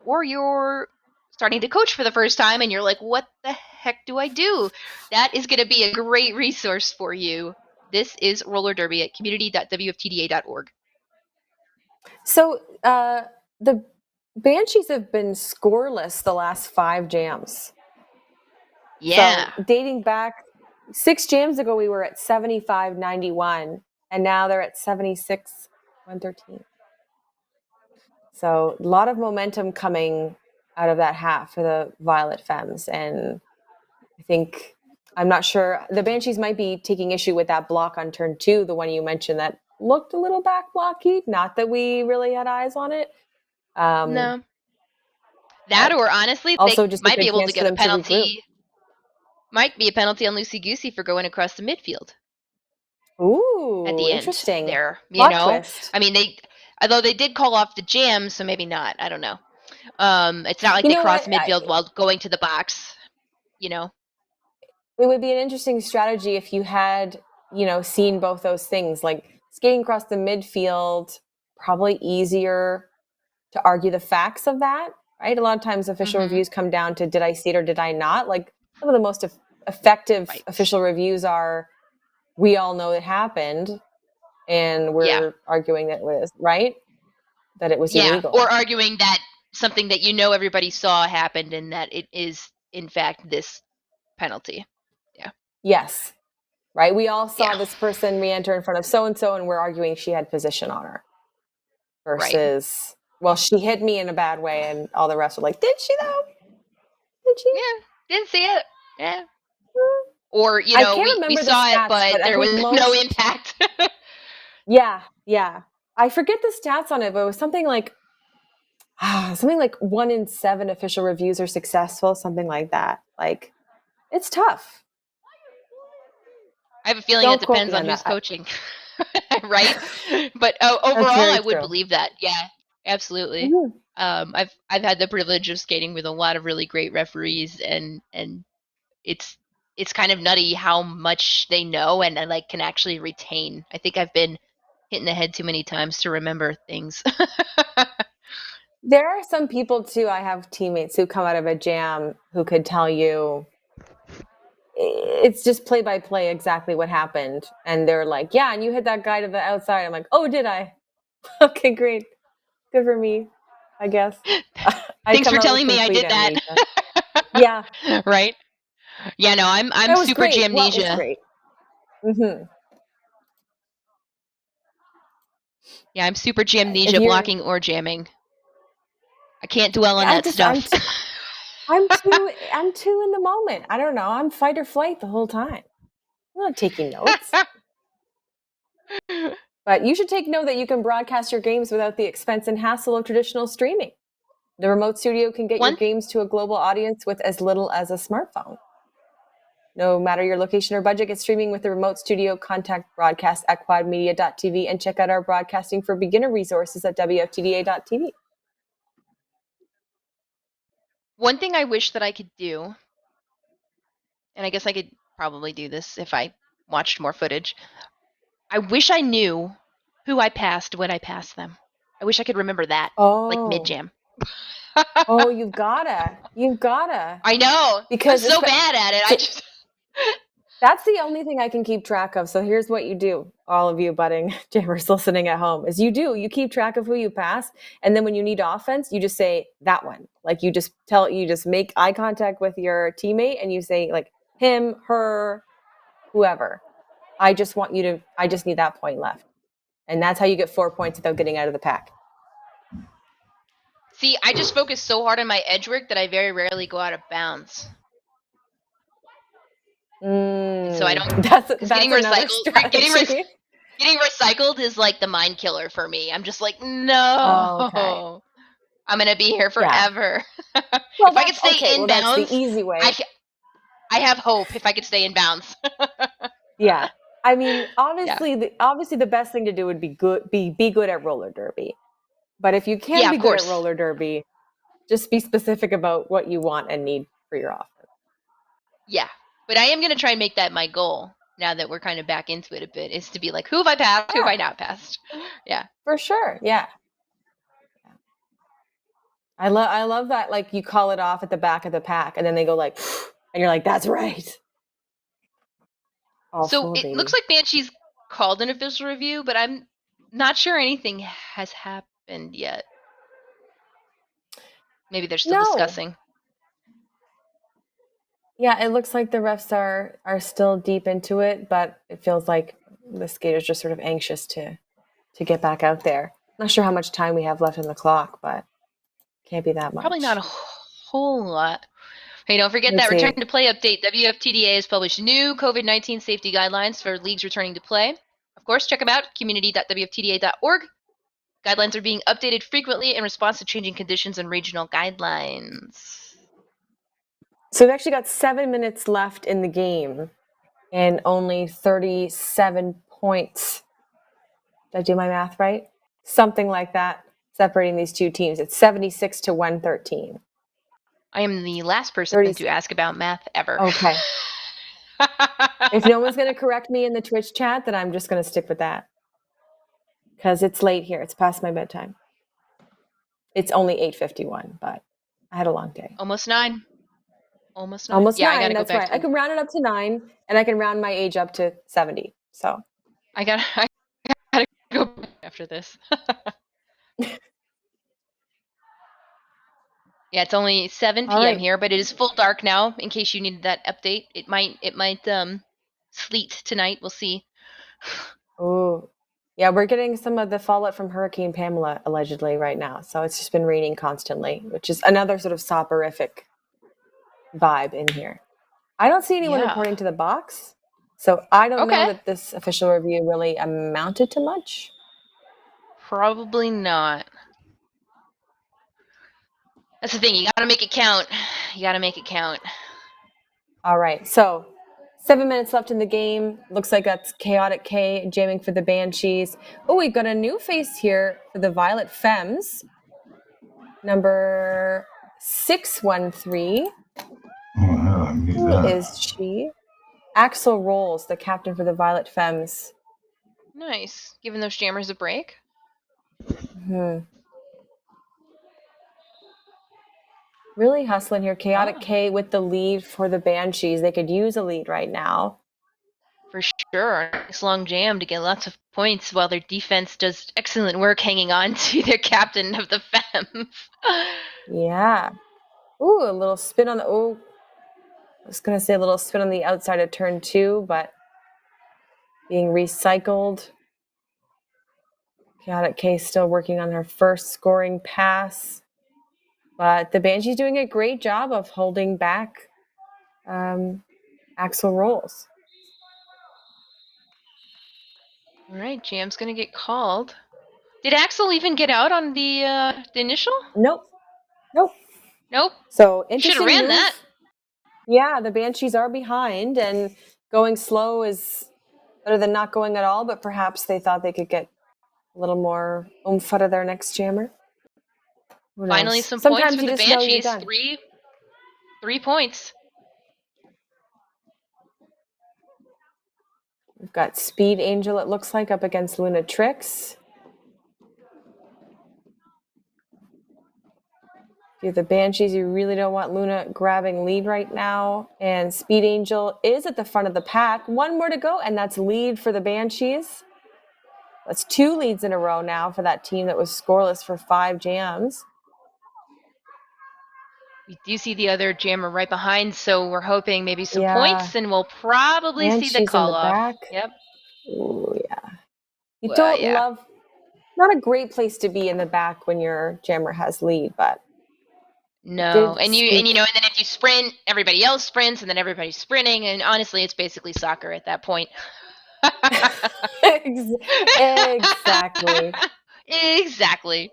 or you're starting to coach for the first time and you're like, what the heck do I do? That is going to be a great resource for you. This is roller derby at community.wftda.org. So the Banshees have been scoreless the last 5 jams. Yeah. So dating back 6 jams ago, we were at 75-91, and now they're at 76-113. So a lot of momentum coming out of that half for the Violet Femmes. And I think, I'm not sure, the Banshees might be taking issue with that block on turn 2, the one you mentioned that looked a little back blocky. Not that we really had eyes on it. No. That, or honestly, they Also just a might be good able to chance for get a them to regroup. penalty. Might be a penalty on Lucy Goosey for going across the midfield. Ooh, At the end interesting. there, Plot twist. I mean, although they did call off the jam, so maybe not. I don't know. It's not like You they know crossed what? midfield while going to the box. It would be an interesting strategy if you had, seen both those things. Like skating across the midfield, probably easier to argue the facts of that, right? A lot of times official reviews come down to, did I see it or did I not? Like some of the most effective official reviews are, we all know it happened and we're arguing that it was right, that it was illegal. Or arguing that something that everybody saw happened and that it is in fact this penalty. Yeah. Yes. Right? We all saw this person re-enter in front of so-and-so and we're arguing she had position on her. Versus, well, she hit me in a bad way and all the rest were like, did she though? Did she? Yeah, didn't see it. Yeah. Or, I can't remember we the saw stats, it, but there was no impact. Yeah. I forget the stats on it, but it was something like 1 in 7 official reviews are successful, something like that. Like, it's tough. I have a feeling it depends on who's coaching, right? But overall, I would believe that. Yeah, absolutely. Mm-hmm. I've had the privilege of skating with a lot of really great referees, and it's kind of nutty how much they know and like can actually retain. I think I've been hit in the head too many times to remember things. There are some people too. I have teammates who come out of a jam who could tell you it's just play by play exactly what happened. And they're like, yeah, and you hit that guy to the outside. I'm like, oh, did I? Okay, great. Good for me, I guess. Thanks for telling me I did that. Yeah. Right? Yeah, no, I'm super jamnesia. What was great. Mm-hmm. Yeah, I'm super jamnesia, blocking or jamming. I can't dwell on that stuff. I'm too in the moment. I don't know. I'm fight or flight the whole time. I'm not taking notes. But you should take note that you can broadcast your games without the expense and hassle of traditional streaming. The remote studio can get your games to a global audience with as little as a smartphone. No matter your location or budget, get streaming with the remote studio. Contact broadcast at quadmedia.tv and check out our broadcasting for beginner resources at wftda.tv. One thing I wish that I could do, and I guess I could probably do this if I watched more footage, I wish I knew who I passed when I passed them. I wish I could remember that, like mid-jam. Oh, you've gotta. I know. Because I'm so bad at it. That's the only thing I can keep track of. So here's what you do, all of you budding jammers listening at home, is you keep track of who you pass. And then when you need offense, you just say that one. Like you just make eye contact with your teammate and you say like him, her, whoever. I just need that point left. And that's how you get 4 points without getting out of the pack. See, I just focus so hard on my edge work that I very rarely go out of bounds. So I don't. That's getting another recycled. strategy. Getting recycled is like the mind killer for me. I'm just like, no. Okay. I'm gonna be here Yeah. forever. Well, if I could stay okay. Well, that's inbounds, the easy way. I have hope if I could stay inbounds. Yeah. I mean, obviously, the best thing to do would be good at roller derby. But if you can't be good at roller derby, just be specific about what you want and need for your offense. Yeah, but I am gonna try and make that my goal now that we're kind of back into it a bit. Is to be like, who have I passed? Who have I not passed? Yeah, for sure. Yeah. I love that. Like you call it off at the back of the pack, and then they go like, and you're like, that's right. So it looks like Banshee's called an official review, but I'm not sure anything has happened yet. Maybe they're still discussing. Yeah, it looks like the refs are still deep into it, but it feels like the skaters just sort of anxious to get back out there. Not sure how much time we have left on the clock, but can't be that much. Probably not a whole lot. Hey, don't forget that return to play update. WFTDA has published new COVID-19 safety guidelines for leagues returning to play. Of course, check them out, community.wftda.org. Guidelines are being updated frequently in response to changing conditions and regional guidelines. So we've actually got 7 minutes left in the game and only 37 points. Did I do my math right? Something like that, separating these two teams. It's 76 to 113. I am the last person to ask about math ever. Okay. If no one's going to correct me in the Twitch chat, then I'm just going to stick with that. Because it's late here. It's past my bedtime. It's only 8:51, but I had a long day. Almost 9. Almost yeah, 9. I gotta that's go back right. I can round it up to 9, and I can round my age up to 70. So I gotta go after this. Yeah, it's only 7 p.m. here, but it is full dark now. In case you needed that update, it might sleet tonight. We'll see. Oh, yeah, we're getting some of the fallout from Hurricane Pamela allegedly right now. So it's just been raining constantly, which is another sort of soporific vibe in here. I don't see anyone reporting to the box, so I don't know that this official review really amounted to much. Probably not. That's the thing. You got to make it count. All right. So 7 minutes left in the game. Looks like that's Chaotic K jamming for the Banshees. Oh, we've got a new face here for the Violet Femmes. Number 613. Who is she? Axel Rolls, the captain for the Violet Femmes. Nice. Giving those jammers a break. Really hustling here. Chaotic K with the lead for the Banshees. They could use a lead right now. For sure. Nice long jam to get lots of points while their defense does excellent work hanging on to their captain of the Femmes. Yeah. Ooh, a little spin on the... Oh, I was going to say a little spin on the outside of turn 2, but being recycled. Chaotic K still working on her first scoring pass. But the Banshee's doing a great job of holding back Axel Rolls. All right, jam's going to get called. Did Axel even get out on the initial? Nope. So interesting. Should have ran that. Yeah, the Banshees are behind, and going slow is better than not going at all, but perhaps they thought they could get a little more oomph out of their next jammer. Finally, some points for the Banshees. 3 points. We've got Speed Angel, it looks like, up against Luna Trix. If you're the Banshees, you really don't want Luna grabbing lead right now. And Speed Angel is at the front of the pack. 1 more to go, and that's lead for the Banshees. That's 2 leads in a row now for that team that was scoreless for 5 jams. We do see the other jammer right behind, so we're hoping maybe some points, and we'll probably see the call-off. Yep. Ooh, yeah. You don't love... Not a great place to be in the back when your jammer has lead, but... No, and then if you sprint, everybody else sprints, and then everybody's sprinting, and honestly, it's basically soccer at that point. Exactly. Exactly.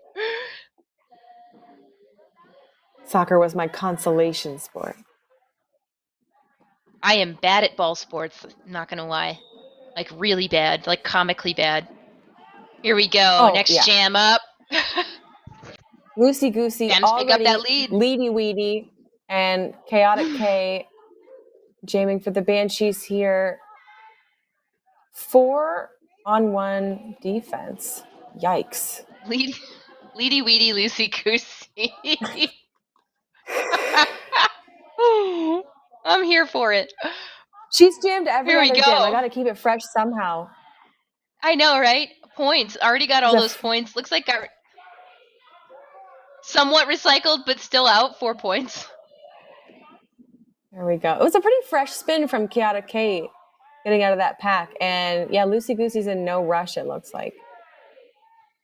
Soccer was my consolation sport. I am bad at ball sports, not gonna lie. Like really bad, like comically bad. Here we go. Oh, Next yeah. jam up. Loosey Goosey Fems pick up already that lead. leady weedy, and Chaotic K jamming for the Banshees here. 4-on-1 defense. Yikes. Leady weedy loosey goosey. I'm here for it. She's jammed every Here we other go. jam. I gotta keep it fresh somehow. I know, right? Points. Already got all those points. Looks like got somewhat recycled, but still out 4 points. There we go. It was a pretty fresh spin from Chaotic K getting out of that pack. And yeah, Loosey Goosey's in no rush, it looks like.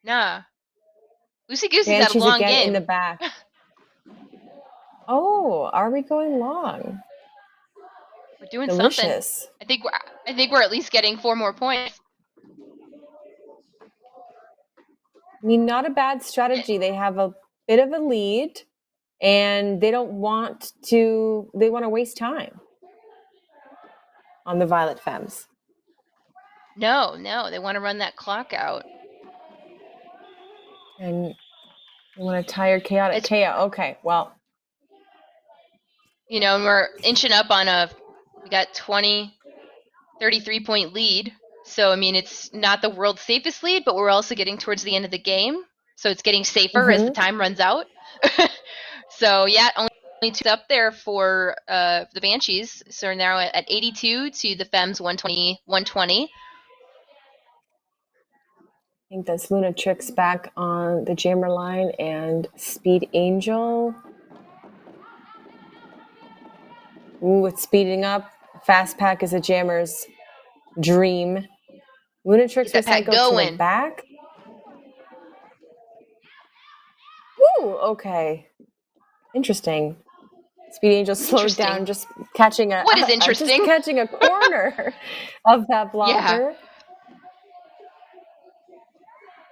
Nah. Loosey Goosey's And had a she's long again game. in the back. Oh, are we going long? We're doing Delicious. something. I think we're at least getting 4 more points. I mean, not a bad strategy. They have a bit of a lead, and they want to waste time on the Violet Femmes. No, they want to run that clock out. And they want to tire Chaotic K out. Okay, well. And we're inching up on we got 33-point lead. So, I mean, it's not the world's safest lead, but we're also getting towards the end of the game. So it's getting safer as the time runs out. So, yeah, only 2 up there for the Banshees. So we're now at 82 to the Femmes 120. I think that's Lunatrix back on the jammer line and Speed Angel. Ooh, it's speeding up. Fast pack is a jammer's dream. Lunatrix Wysenko to the back. Ooh, okay. Interesting. Speed Angel slowed down, just catching a what is interesting? Just catching a corner of that blocker. Yeah.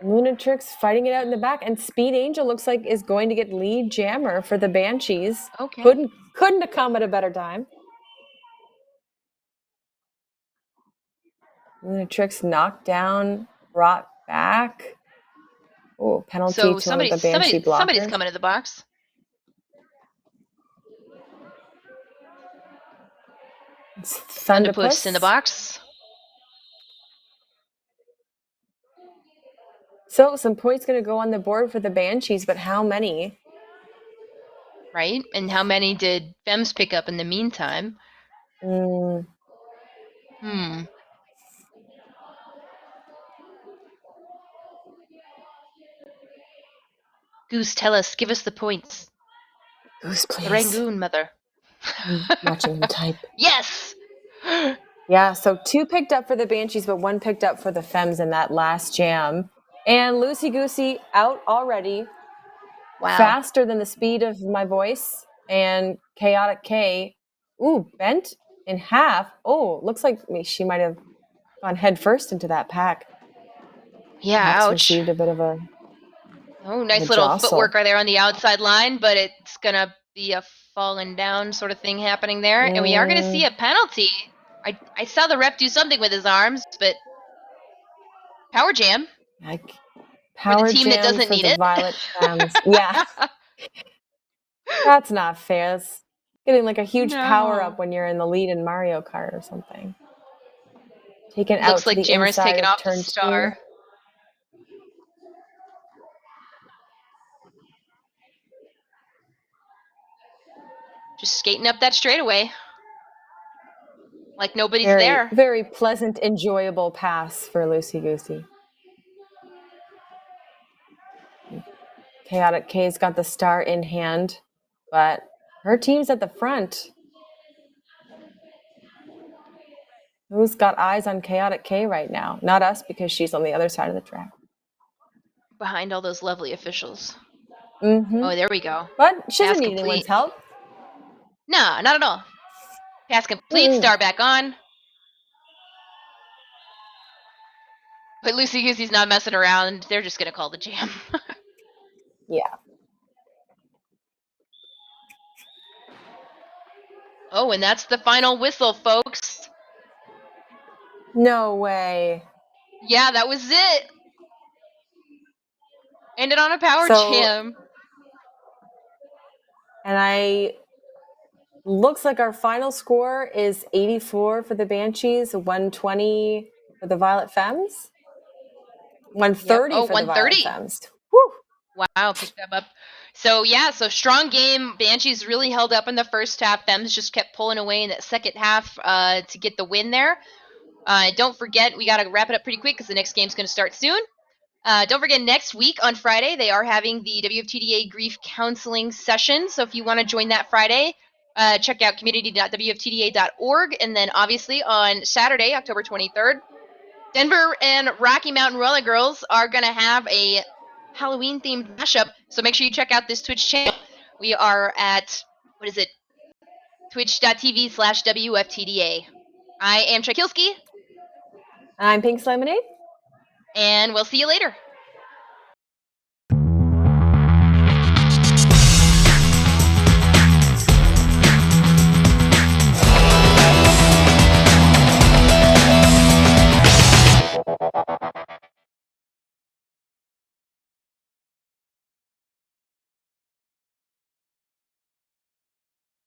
Lunatrix fighting it out in the back, and Speed Angel looks like is going to get lead jammer for the Banshees. Okay. Couldn't have come at a better time. Lunatrix knocked down, brought back. Oh, penalty to one of the Banshee blockers. Somebody's coming to the box. It's Thunderpuss in the box. So some points going to go on the board for the Banshees, but how many? Right? And how many did Femmes pick up in the meantime? Goose, tell us. Give us the points. Goose, please. The Rangoon, mother. I'm watching him type. Yes! Yeah, so 2 picked up for the Banshees, but 1 picked up for the Femmes in that last jam. And Loosey Goosey out already. Wow. Faster than the speed of my voice. And Chaotic K, bent in half. Oh, looks like she might have gone head first into that pack. Yeah, perhaps ouch. Received a bit of a nice little jostle. Footwork right there on the outside line, but it's going to be a falling down sort of thing happening there. And we are going to see a penalty. I saw the ref do something with his arms, but power jam. Power for the team jam that doesn't for need the it. Violet Femmes. Yeah. That's not fair. It's getting like a huge power up when you're in the lead in Mario Kart or something. Taken out to like the Jammer's inside taken of off turn the star. 2. Just skating up that straightaway. Like nobody's very, there. Very pleasant, enjoyable pass for Loosey Goosey. Chaotic K's got the star in hand, but her team's at the front. Who's got eyes on Chaotic K right now? Not us, because she's on the other side of the track. Behind all those lovely officials. Mm-hmm. Oh, there we go. But she doesn't Pass need complete. anyone's help. No, not at all. Pass complete. Star back on. But Lucy Goosey's not messing around. They're just going to call the jam. Yeah. Oh, and that's the final whistle, folks. No way. Yeah, that was it. Ended on a power jam. And looks like our final score is 84 for the Banshees, 120 for the Violet Femmes, 130 Yep. Oh, for 130. the Violet Femmes. Woo! Wow, picked them up. So yeah, so strong game. Banshees really held up in the first half. Femmes just kept pulling away in that second half to get the win there. Don't forget, we got to wrap it up pretty quick because the next game's going to start soon. Don't forget, next week on Friday, they are having the WFTDA Grief Counseling Session. So if you want to join that Friday, check out community.wftda.org. And then obviously on Saturday, October 23rd, Denver and Rocky Mountain Roller Girls are going to have a Halloween-themed mashup. So make sure you check out this Twitch channel. We are at, twitch.tv/WFTDA. I am Tchaikovsky. I'm Pink Lemonade. And we'll see you later.